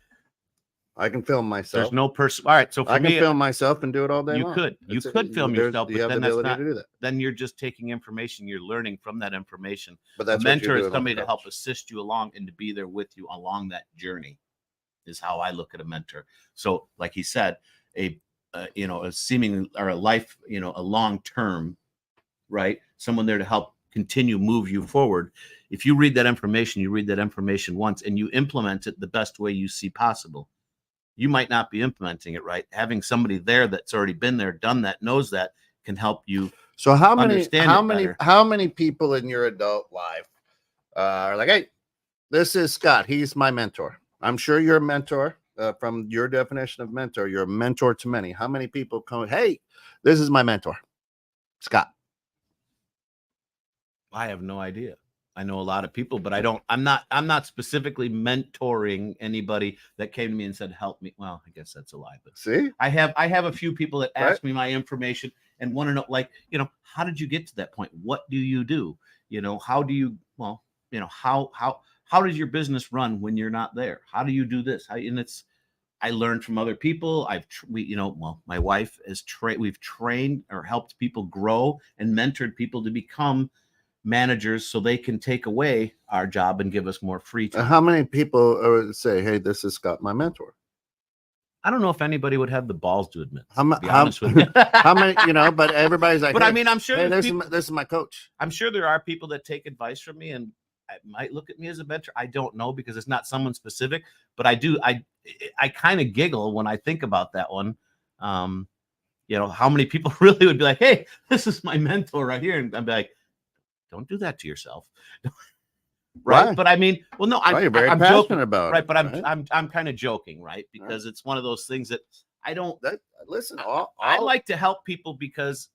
I can film myself. There's no person. All right, so for I can film myself and do it all day long. You could film yourself, but then that's not. To do that. Then you're just taking information. You're learning from that information. But that's a mentor is somebody to help assist you along and to be there with you along that journey. is how I look at a mentor. So, like he said, a seeming or a life, a long term, right? Someone there to help continue move you forward. If you read that information once and you implement it the best way you see possible, you might not be implementing it right. Having somebody there that's already been there, done that, knows that, can help you. So how many people in your adult life are like, hey, this is Scott, he's my mentor? I'm sure you're a mentor. From your definition of mentor, you're a mentor to many. How many people come, hey, this is my mentor, Scott? I have no idea. I know a lot of people, but I'm not specifically mentoring anybody that came to me and said, help me. Well, I guess that's a lie, but see, I have a few people that ask me my information and want to know, like, how did you get to that point? What do you do? How do you, how does your business run when you're not there? How do you do this? I learned from other people. My wife we've trained or helped people grow and mentored people to become managers so they can take away our job and give us more free time. How many people say, hey, this is Scott, my mentor? I don't know if anybody would have the balls to admit. To be honest with you. How many, but everybody's like, but hey, I mean, I'm sure hey, this is my coach. I'm sure there are people that take advice from me and might look at me as a mentor. I don't know, because it's not someone specific, but I kind of giggle when I think about that one. How many people really would be like, hey, this is my mentor right here. And I'd be like, don't do that to yourself. Right. But I mean, well, no, you're very passionate joking about it. But I'm kind of joking, right? Because it's one of those things that I don't listen. I like to help people because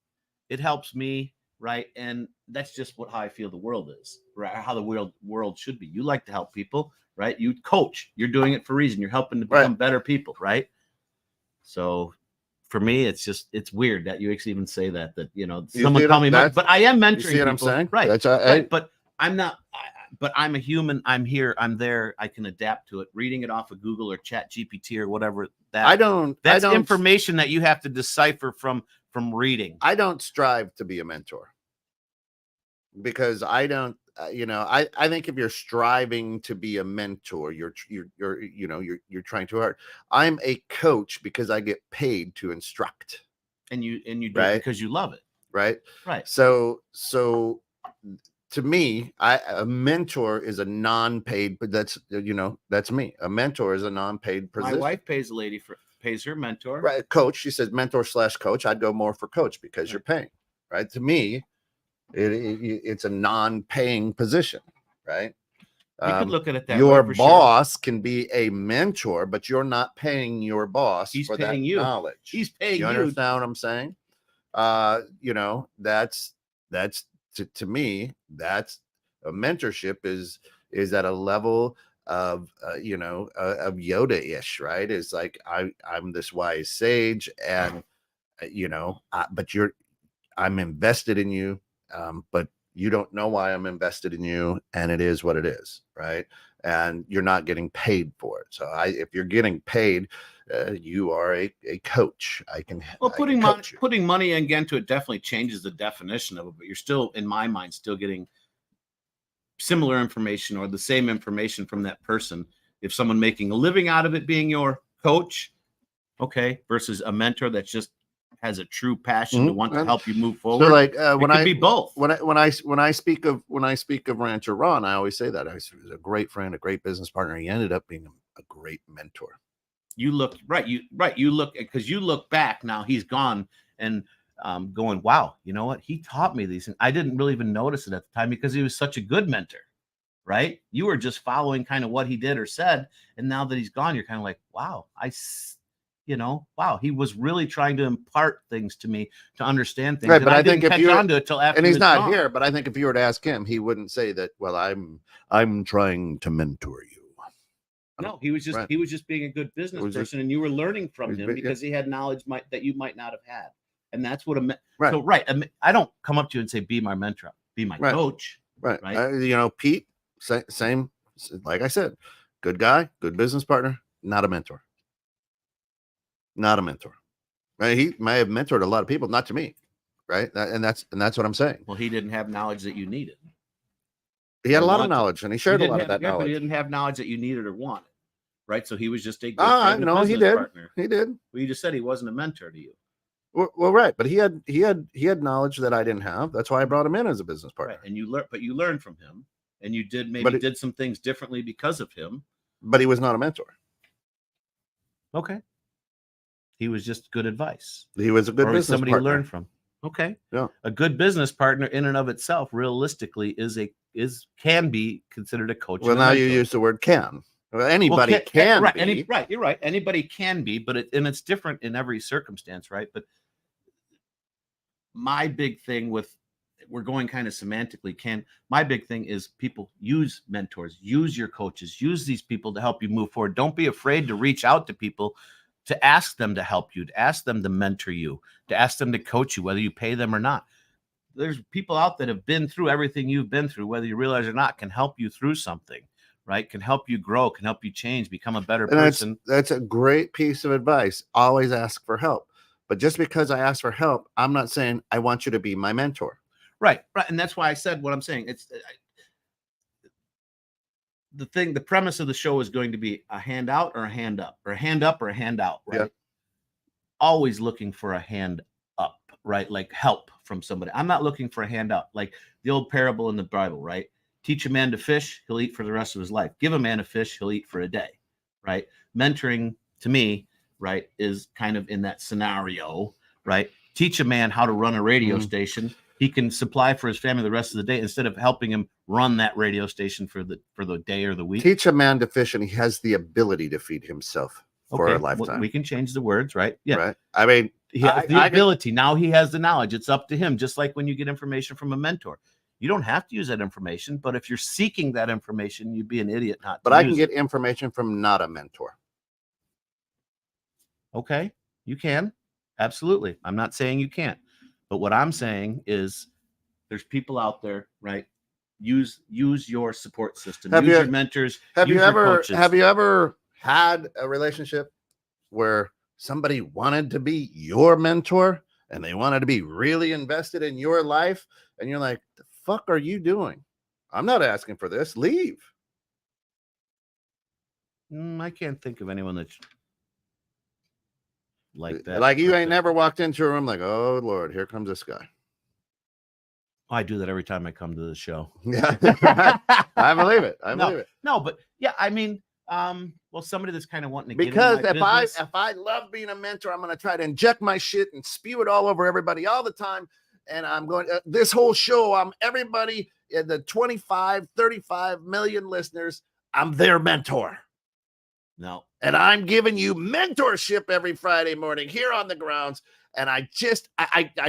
it helps me, right? And that's just how I feel the world is, right? How the world should be. You like to help people, right? You coach. You're doing it for a reason. You're helping to become better people, right? So for me, it's weird that you actually even say that someone call me, but I am mentoring. You see what I'm saying? Right. Right. But I'm not. But I'm a human. I'm here. I'm there. I can adapt to it. Reading it off of Google or Chat GPT or whatever. That's information that you have to decipher from reading. I don't strive to be a mentor because I don't. I think if you're striving to be a mentor, you're trying too hard. I'm a coach because I get paid to instruct, and you do it because you love it, right? Right. So to me, a mentor is a non-paid, but that's me. A mentor is a non-paid position. My wife pays her mentor, right? Coach. She says mentor/coach. I'd go more for coach because you're paying, right? To me, it's a non-paying position, right? You could look at it that your way. Your boss can be a mentor, but you're not paying your boss for that knowledge. He's paying you. You understand what I'm saying? That's to me, that's a mentorship is at a level of of Yoda-ish, right? It's like I'm this wise sage, and but I'm invested in you, but you don't know why I'm invested in you, and it is what it is, right? And you're not getting paid for it. So if you're getting paid, you are a coach. Putting money again to it definitely changes the definition of it, but you're still, in my mind, still getting similar information or the same information from that person. If someone making a living out of it being your coach, okay, versus a mentor that's just has a true passion to want to help you move forward. So like when I be both. When I speak of Rancher Ron, I always say that he was a great friend, a great business partner. He ended up being a great mentor. You look You look, because you look back now. He's gone and going, wow, you know what? He taught me these, and I didn't really even notice it at the time because he was such a good mentor, right? You were just following kind of what he did or said, and now that he's gone, you're kind of like, wow, wow, he was really trying to impart things to me to understand things. Right, but I didn't catch on to it till after. And he's not here, but I think if you were to ask him, he wouldn't say that. Well, I'm trying to mentor you. No, he was just being a good business person, and you were learning from him because he had knowledge that you might not have had, and that's what I don't come up to you and say, "Be my mentor, be my coach." Right. Pete, same. Like I said, good guy, good business partner, not a mentor. Not a mentor. Right? He may have mentored a lot of people, not to me. Right. And that's what I'm saying. Well, he didn't have knowledge that you needed. He had a lot of knowledge, and he shared a lot of that knowledge. But he didn't have knowledge that you needed or wanted. right? So he was just a good Ah, friend and no, he business did. partner. He did. Well, you just said he wasn't a mentor to you. Well, right, but he had knowledge that I didn't have. That's why I brought him in as a business partner. Right. And you learned from him, and you did did some things differently because of him. But he was not a mentor. Okay. He was just good advice. He was a good business somebody partner. to learn from. Okay. Yeah. A good business partner in and of itself, realistically, can be considered a coach. Well, now you use the word can. Well, anybody can right, be. Right, you're right. Anybody can be, but it's different in every circumstance, right? But my big thing we're going kind of semantically, my big thing is people use mentors, use your coaches, use these people to help you move forward. Don't be afraid to reach out to people, to ask them to help you, to ask them to mentor you, to ask them to coach you, whether you pay them or not. There's people out that have been through everything you've been through, whether you realize or not, can help you through something, right? Can help you grow, can help you change, become a better person. That's a great piece of advice. Always ask for help. But just because I ask for help, I'm not saying I want you to be my mentor. Right. And that's why I said what I'm saying. It's the premise of the show is going to be a hand out or a hand up, or a hand up or a hand out, right? Yeah. Always looking for a hand up, right? Like help from somebody. I'm not looking for a handout. Like the old parable in the Bible, right? Teach a man to fish, he'll eat for the rest of his life. Give a man a fish, he'll eat for a day, right? Mentoring, to me, right, is kind of in that scenario, right? Teach a man how to run a radio station. He can supply for his family the rest of the day instead of helping him run that radio station for the day or the week. Teach a man to fish, and he has the ability to feed himself for a lifetime. We can change the words, right? Yeah. Right. I mean, he has the ability. Now he has the knowledge. It's up to him. Just like when you get information from a mentor, you don't have to use that information. But if you're seeking that information, you'd be an idiot not to. But I can get information from not a mentor. Okay, you can. Absolutely. I'm not saying you can't. But what I'm saying is there's people out there, right? Use your support system. Use your mentors. Have you ever had a relationship where somebody wanted to be your mentor and they wanted to be really invested in your life, and you're like, the fuck are you doing? I'm not asking for this. Leave. I can't think of anyone that's like that. Like you ain't never walked into a room like, oh Lord, here comes this guy. I do that every time I come to the show. Yeah, I believe it. I believe it. No, but yeah, I mean, well, somebody that's kind of wanting to because if I love being a mentor, I'm going to try to inject my shit and spew it all over everybody all the time. And I'm going this whole show, I'm everybody in the 25, 35 million listeners. I'm their mentor. No. And I'm giving you mentorship every Friday morning here on the grounds. And I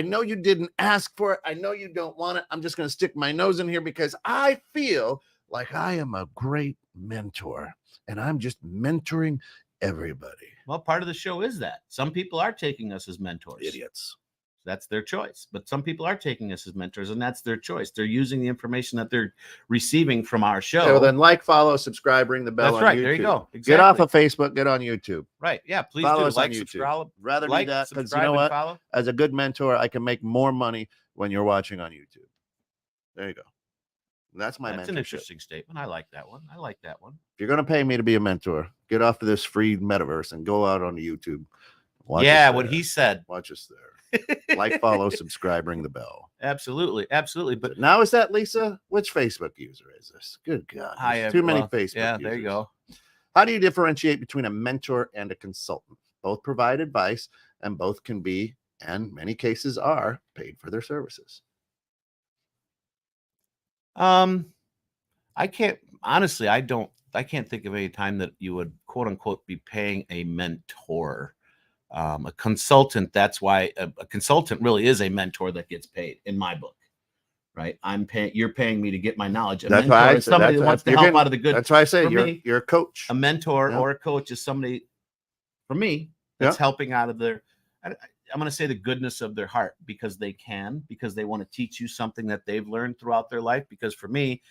know you didn't ask for it. I know you don't want it. I'm just going to stick my nose in here because I feel like I am a great mentor and I'm just mentoring everybody. Well, part of the show is that some people are taking us as mentors. Idiots. That's their choice. But some people are taking us as mentors, and that's their choice. They're using the information that they're receiving from our show. Okay, well, then like, follow, subscribe, ring the bell. That's right. YouTube. There you go. Exactly. Get off of Facebook. Get on YouTube. Right. Yeah. Please follow do. us Like, on YouTube. subscribe. Rather like, do that because you know what? Follow. As a good mentor, I can make more money when you're watching on YouTube. There you go. That's my mentorship. That's an interesting statement. I like that one. If you're going to pay me to be a mentor, get off of this free metaverse and go out on YouTube. What he said. Watch us there. Like, follow, subscribe, ring the bell. Absolutely. But now, is that Lisa? Which Facebook user is this? Good God. Too many Facebook Yeah, users. there you go. How do you differentiate between a mentor and a consultant? Both provide advice and both can be, and many cases are, paid for their services. I can't think of any time that you would quote unquote be paying a mentor. A consultant, that's why a consultant really is a mentor that gets paid in my book, right? You're paying me to get my knowledge. A mentor is somebody that wants to help out of the good. That's why I say you're a coach. A mentor or a coach is somebody, for me, that's helping out of I'm going to say the goodness of their heart because they want to teach you something that they've learned throughout their life. Because for me,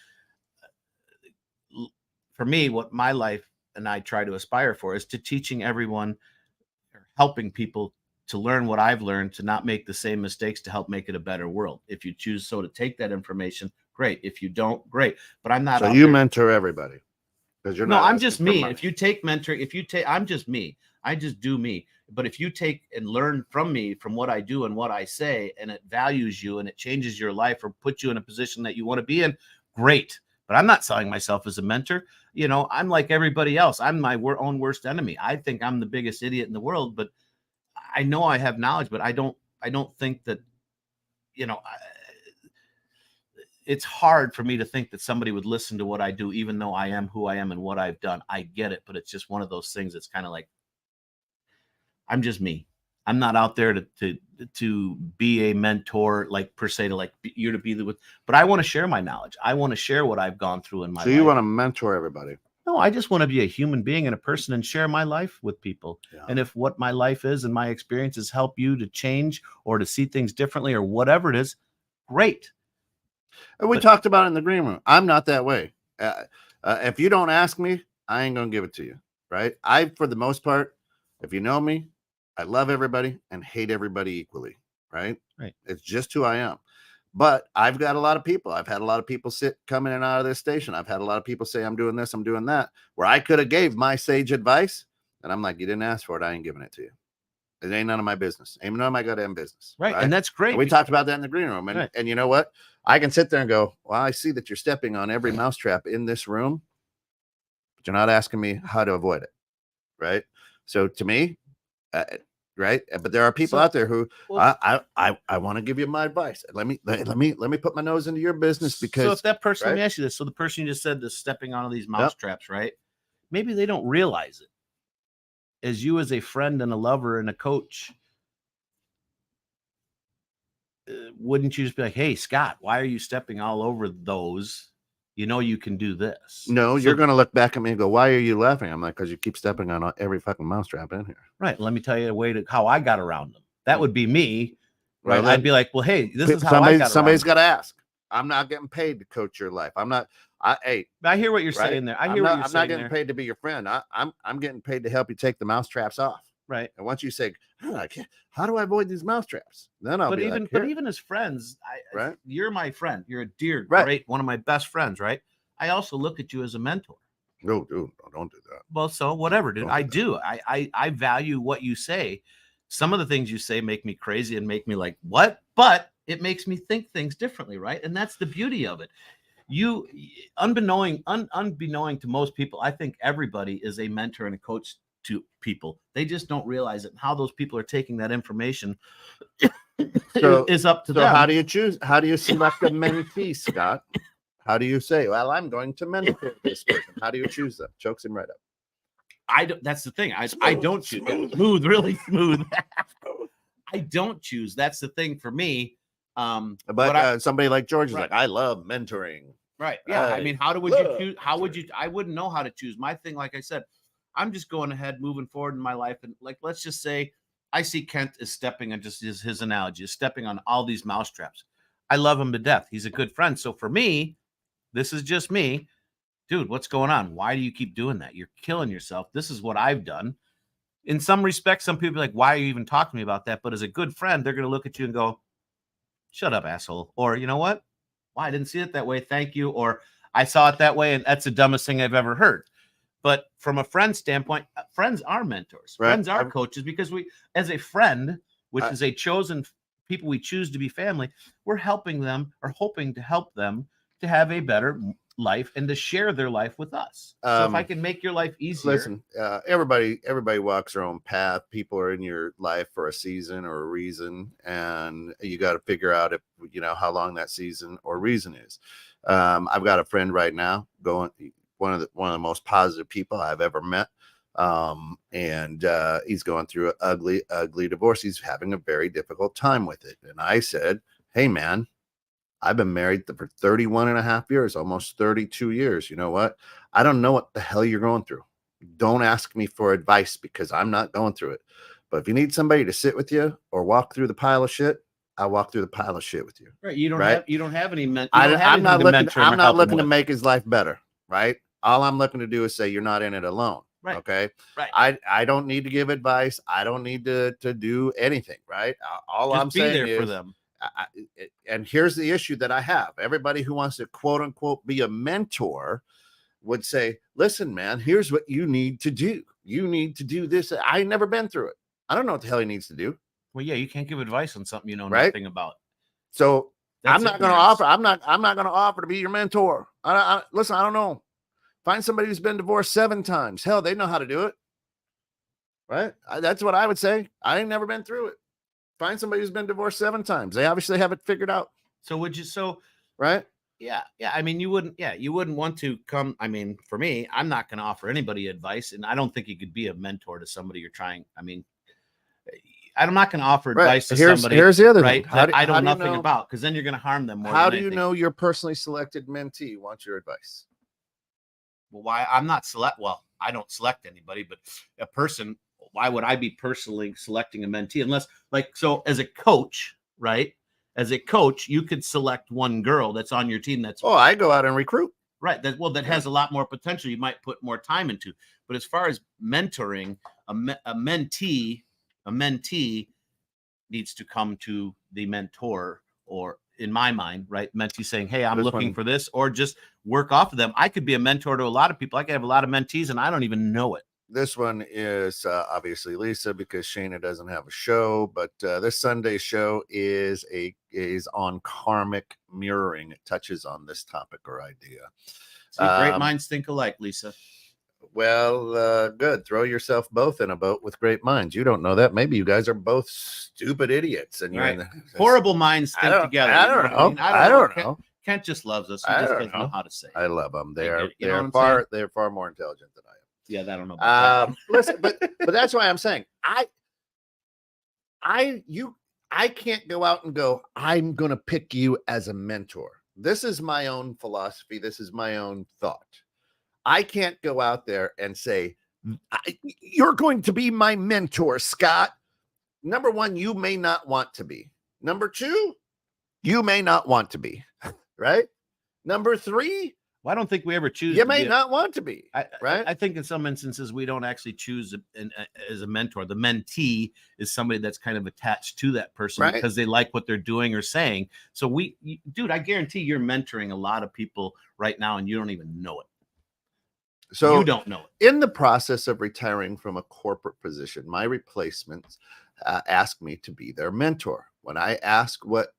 what my life and I try to aspire for is to teaching everyone, helping people to learn what I've learned, to not make the same mistakes, to help make it a better world. If you choose to take that information, great. If you don't, great. But I'm not. So you mentor everybody. Because you're No, not I'm asking just for me. money. If you take mentoring, I'm just me. I just do me. But if you take and learn from me, from what I do and what I say, and it values you and it changes your life or puts you in a position that you want to be in, great. But I'm not selling myself as a mentor. I'm like everybody else. I'm my own worst enemy. I think I'm the biggest idiot in the world, but I know I have knowledge, but I don't think that, it's hard for me to think that somebody would listen to what I do, even though I am who I am and what I've done. I get it, but it's just one of those things that's kind of like, I'm just me. I'm not out there to be a mentor, like per se, to like you to be the, but I want to share my knowledge. I want to share what I've gone through in my So life. you want to mentor everybody? No, I just want to be a human being and a person and share my life with people. Yeah. And if what my life is and my experiences help you to change or to see things differently or whatever it is, great. And we talked about it in the green room. I'm not that way. If you don't ask me, I ain't gonna give it to you. Right? For the most part, if you know me, I love everybody and hate everybody equally. Right? Right. It's just who I am. But I've got a lot of people. I've had a lot of people come in and out of this station. I've had a lot of people say, I'm doing this, I'm doing that, where I could have gave my sage advice. And I'm like, you didn't ask for it. I ain't giving it to you. It ain't none of my business. Ain't none of my goddamn business. Right. And that's great. And we talked about that in the green room. And you know what? I can sit there and go, well, I see that you're stepping on every mousetrap in this room, but you're not asking me how to avoid it. Right. So to me, right. But there are people out there who I want to give you my advice. Let me put my nose into your business because. So if that person, let me ask you this. So the person you just said is stepping onto these mousetraps, right? Maybe they don't realize it. As you, as a friend and a lover and a coach, wouldn't you just be like, hey, Scott, why are you stepping all over those? You can do this. No, you're going to look back at me and go, why are you laughing? I'm like, because you keep stepping on every fucking mousetrap in here. Right. Let me tell you a way how I got around them. That would be me. Right. Well, I'd be like, well, hey, this is how somebody's got to ask. I'm not getting paid to coach your life. I'm not. I hear what you're saying there. I'm not getting paid to be your friend. I'm getting paid to help you take the mousetraps off. Right. And once you say, how do I avoid these mousetraps? Then I'll be like, but even as friends, right? You're my friend. You're a dear, great, one of my best friends, right? I also look at you as a mentor. No, dude, don't do that. Well, so whatever, dude. I do. I value what you say. Some of the things you say make me crazy and make me like, what? But it makes me think things differently, right? And that's the beauty of it. You, unbeknown to most people, I think everybody is a mentor and a coach to people. They just don't realize it. And how those people are taking that information is up to them. So how do you choose? How do you select a mentee, Scott? How do you say, well, I'm going to mentor this person? How do you choose them? Chokes him right up. That's the thing. I don't choose. Smooth, really smooth. I don't choose. That's the thing for me. But somebody like George is like, I love mentoring. Right. Yeah. I mean, how would you choose? How would you? I wouldn't know how to choose. My thing, like I said, I'm just going ahead, moving forward in my life. And like, let's just say I see Kent is stepping on, just his analogy, is stepping on all these mousetraps. I love him to death. He's a good friend. So for me, this is just me. Dude, what's going on? Why do you keep doing that? You're killing yourself. This is what I've done. In some respects, some people are like, why are you even talking to me about that? But as a good friend, they're going to look at you and go, shut up, asshole. Or, you know what? Why, I didn't see it that way. Thank you. Or I saw it that way, and that's the dumbest thing I've ever heard. But from a friend standpoint, friends are mentors. Right. Friends are coaches, because we, as a friend, which is a chosen people we choose to be family, we're helping them or hoping to help them to have a better life and to share their life with us. So if I can make your life easier. Listen, everybody walks their own path. People are in your life for a season or a reason, and you got to figure out if how long that season or reason is. I've got a friend right now going, one of the most positive people I've ever met. And he's going through an ugly divorce. He's having a very difficult time with it. And I said, hey man, I've been married for 31 and a half years, almost 32 years. You know what? I don't know what the hell you're going through. Don't ask me for advice, because I'm not going through it. But if you need somebody to sit with you or walk through the pile of shit, I'll walk through the pile of shit with you. Right. You don't have any I'm not looking to make his life better. Right. All I'm looking to do is say, you're not in it alone. Right. Okay. Right. I don't need to give advice. I don't need to do anything. Right. All Just I'm saying there is for them. And here's the issue that I have. Everybody who wants to quote unquote be a mentor would say, listen, man, here's what you need to do. You need to do this. I ain't never been through it. I don't know what the hell he needs to do. Well, yeah, you can't give advice on something you know Right? nothing about. So That's I'm not going to ignorance. offer. I'm not going to offer to be your mentor. Listen, I don't know. Find somebody who's been divorced 7 times. Hell, they know how to do it. Right? That's what I would say. I ain't never been through it. Find somebody who's been divorced 7 times. They obviously have it figured out. So would you? So right? yeah. I mean, you wouldn't want to come. I mean, for me, I'm not going to offer anybody advice, and I don't think you could be a mentor to somebody you're trying. I mean, I'm not going to offer advice to somebody. Here's the other right thing. that I know nothing about, because then you're going to harm them more. How do you know your personally selected mentee wants your advice? Well, why I'm not select? Well, I don't select anybody, but a person. Why would I be personally selecting a mentee unless, like, so as a coach, right? As a coach, you could select one girl that's on your team. I go out and recruit. Right. That has a lot more potential. You might put more time into. But as far as mentoring, a mentee needs to come to the mentor, or in my mind, right? Mentee saying, hey, I'm looking for this, or just work off of them. I could be a mentor to a lot of people. I could have a lot of mentees and I don't even know it. This one is obviously Lisa, because Shayna doesn't have a show, but this Sunday show is on karmic mirroring. It touches on this topic or idea. See, great minds think alike, Lisa. Well, good. Throw yourself both in a boat with great minds. You don't know that. Maybe you guys are both stupid idiots, and right. Horrible minds think together. I don't know. I don't know. Kent just loves us. He just doesn't know how to say it. I love them. They're far more intelligent than I am. Yeah, I don't know about that. Listen, but that's why I'm saying I can't go out and go, I'm gonna pick you as a mentor. This is my own philosophy. This is my own thought. I can't go out there and say, you're going to be my mentor, Scott. Number one, you may not want to be. Number two, you may not want to be. Right? Number three, well, I don't think we ever choose. You may not want to be, right? I think in some instances we don't actually choose as a mentor. The mentee is somebody that's kind of attached to that person because they like what they're doing or saying. So dude, I guarantee you're mentoring a lot of people right now and you don't even know it. So you don't know it. In the process of retiring from a corporate position, my replacements asked me to be their mentor. When I asked what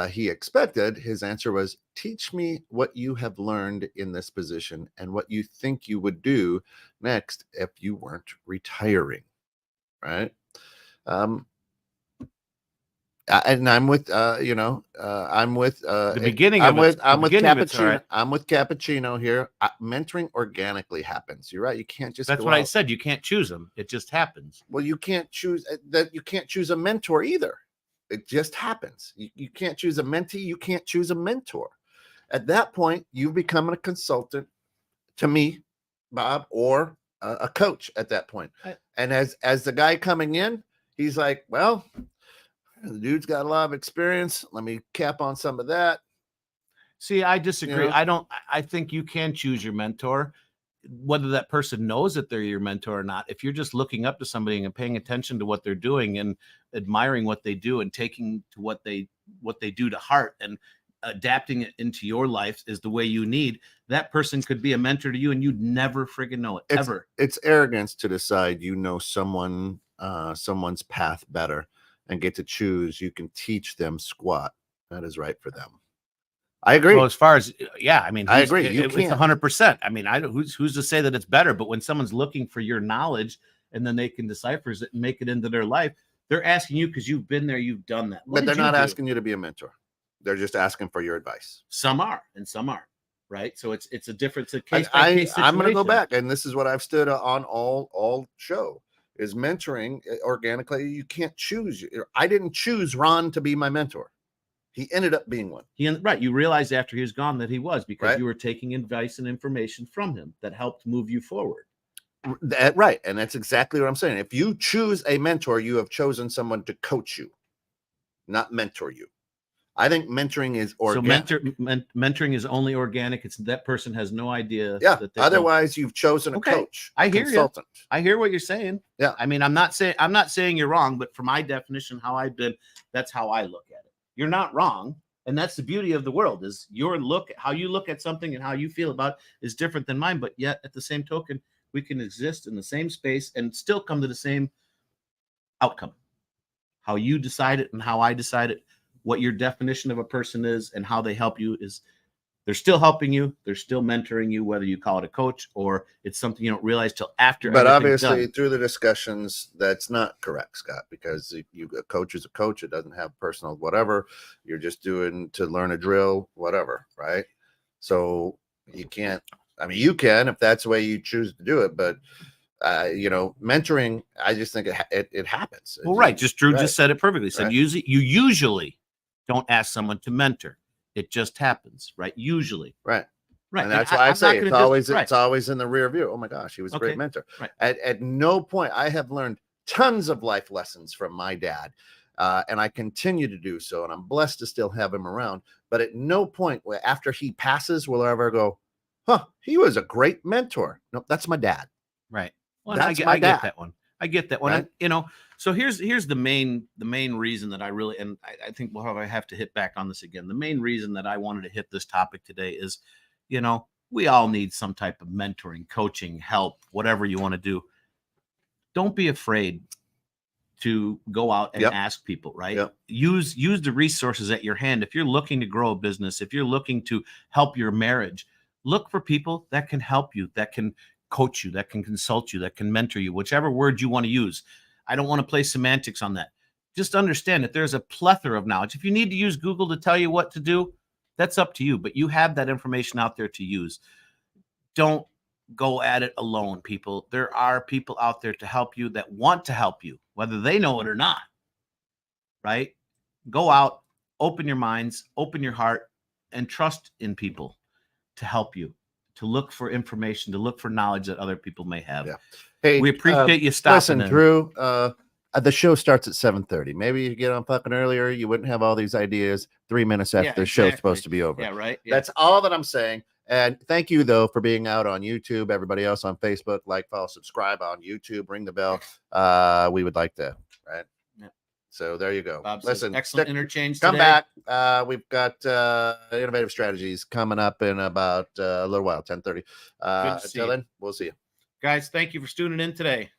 he expected, his answer was, teach me what you have learned in this position and what you think you would do next if you weren't retiring. Right. And I'm with I'm with the beginning I'm of with it. I'm with Cappuccino. Right. I'm with Cappuccino here. Mentoring organically happens. You're right. You can't just That's what I said. You can't choose them. It just happens. Well, you can't choose that. You can't choose a mentor either. It just happens. You can't choose a mentee. You can't choose a mentor. At that point, you become a consultant to me, Bob, or a coach at that point. And as the guy coming in, he's like, well, the dude's got a lot of experience. Let me cap on some of that. See, I disagree. I think you can choose your mentor, whether that person knows that they're your mentor or not. If you're just looking up to somebody and paying attention to what they're doing and admiring what they do and taking to what they do to heart and adapting it into your life is the way you need, that person could be a mentor to you and you'd never friggin' know it. Ever. It's arrogance to decide you know someone's path better and get to choose. You can teach them squat. That is right for them. I agree. Well, as far as I mean, I agree. It's 100%. I mean, who's to say that it's better? But when someone's looking for your knowledge and then they can decipher it and make it into their life, they're asking you because you've been there, you've done that. But they're not asking you to be a mentor. They're just asking for your advice. Some are, and some aren't. Right. So it's a difference. A case by case situation. I'm going to go back, and this is what I've stood on all show is mentoring organically. You can't choose. I didn't choose Ron to be my mentor. He ended up being one. You realized after he was gone that he was, because you were taking advice and information from him that helped move you forward. Right. And that's exactly what I'm saying. If you choose a mentor, you have chosen someone to coach you, not mentor you. I think mentoring is organic. So mentoring is only organic. It's that person has no idea. Yeah. Otherwise, you've chosen a coach. I hear consultant. You. I hear what you're saying. Yeah. I mean, I'm not saying you're wrong, but for my definition, how I've been, that's how I look at it. You're not wrong. And that's the beauty of the world, is your look, how you look at something and how you feel about it is different than mine. But yet at the same token, we can exist in the same space and still come to the same outcome. How you decide it and how I decide it, what your definition of a person is and how they help you is they're still helping you. They're still mentoring you, whether you call it a coach or it's something you don't realize till after. But everything's obviously, done. through the discussions, that's not correct, Scott, because a coach is a coach. It doesn't have personal whatever. You're just doing to learn a drill, whatever, right? So you can't. I mean, you can if that's the way you choose to do it, but mentoring, I just think it happens. Well, right. Just Drew right. just said it perfectly. Said Right. you usually don't ask someone to mentor. It just happens, right? Usually. Right. Right. And that's why I say it's always in the rear view. Oh my gosh, he was a great mentor. Right. At no point, I have learned tons of life lessons from my dad. And I continue to do so. And I'm blessed to still have him around. But at no point after he passes will I ever go, he was a great mentor. No, that's my dad. Right. Well, I get that one. I get that one. Right? And, so here's the main reason that I really, and I think I have to hit back on this again. The main reason that I wanted to hit this topic today is, we all need some type of mentoring, coaching, help, whatever you want to do. Don't be afraid to go out and ask people, right? Yep. Use the resources at your hand. If you're looking to grow a business, if you're looking to help your marriage, look for people that can help you, that can coach you, that can consult you, that can mentor you, whichever word you want to use. I don't want to play semantics on that. Just understand that there's a plethora of knowledge. If you need to use Google to tell you what to do, that's up to you, but you have that information out there to use. Don't go at it alone, people. There are people out there to help you that want to help you, whether they know it or not, right? Go out, open your minds, open your heart, and trust in people to help you, to look for information, to look for knowledge that other people may have. Yeah. Hey, we appreciate you stopping. Listen, Drew, the show starts at 7:30. Maybe you get on fucking earlier. You wouldn't have all these ideas 3 minutes after the show's supposed to be over. Yeah, right. Yeah. That's all that I'm saying. And thank you, though, for being out on YouTube. Everybody else on Facebook, like, follow, subscribe on YouTube, ring the bell. We would like to, right? Yeah. So there you go. Bob Listen, says, excellent interchange come today. back. We've got innovative strategies coming up in about a little while, 10:30. Until then, we'll see you. Guys, thank you for tuning in today.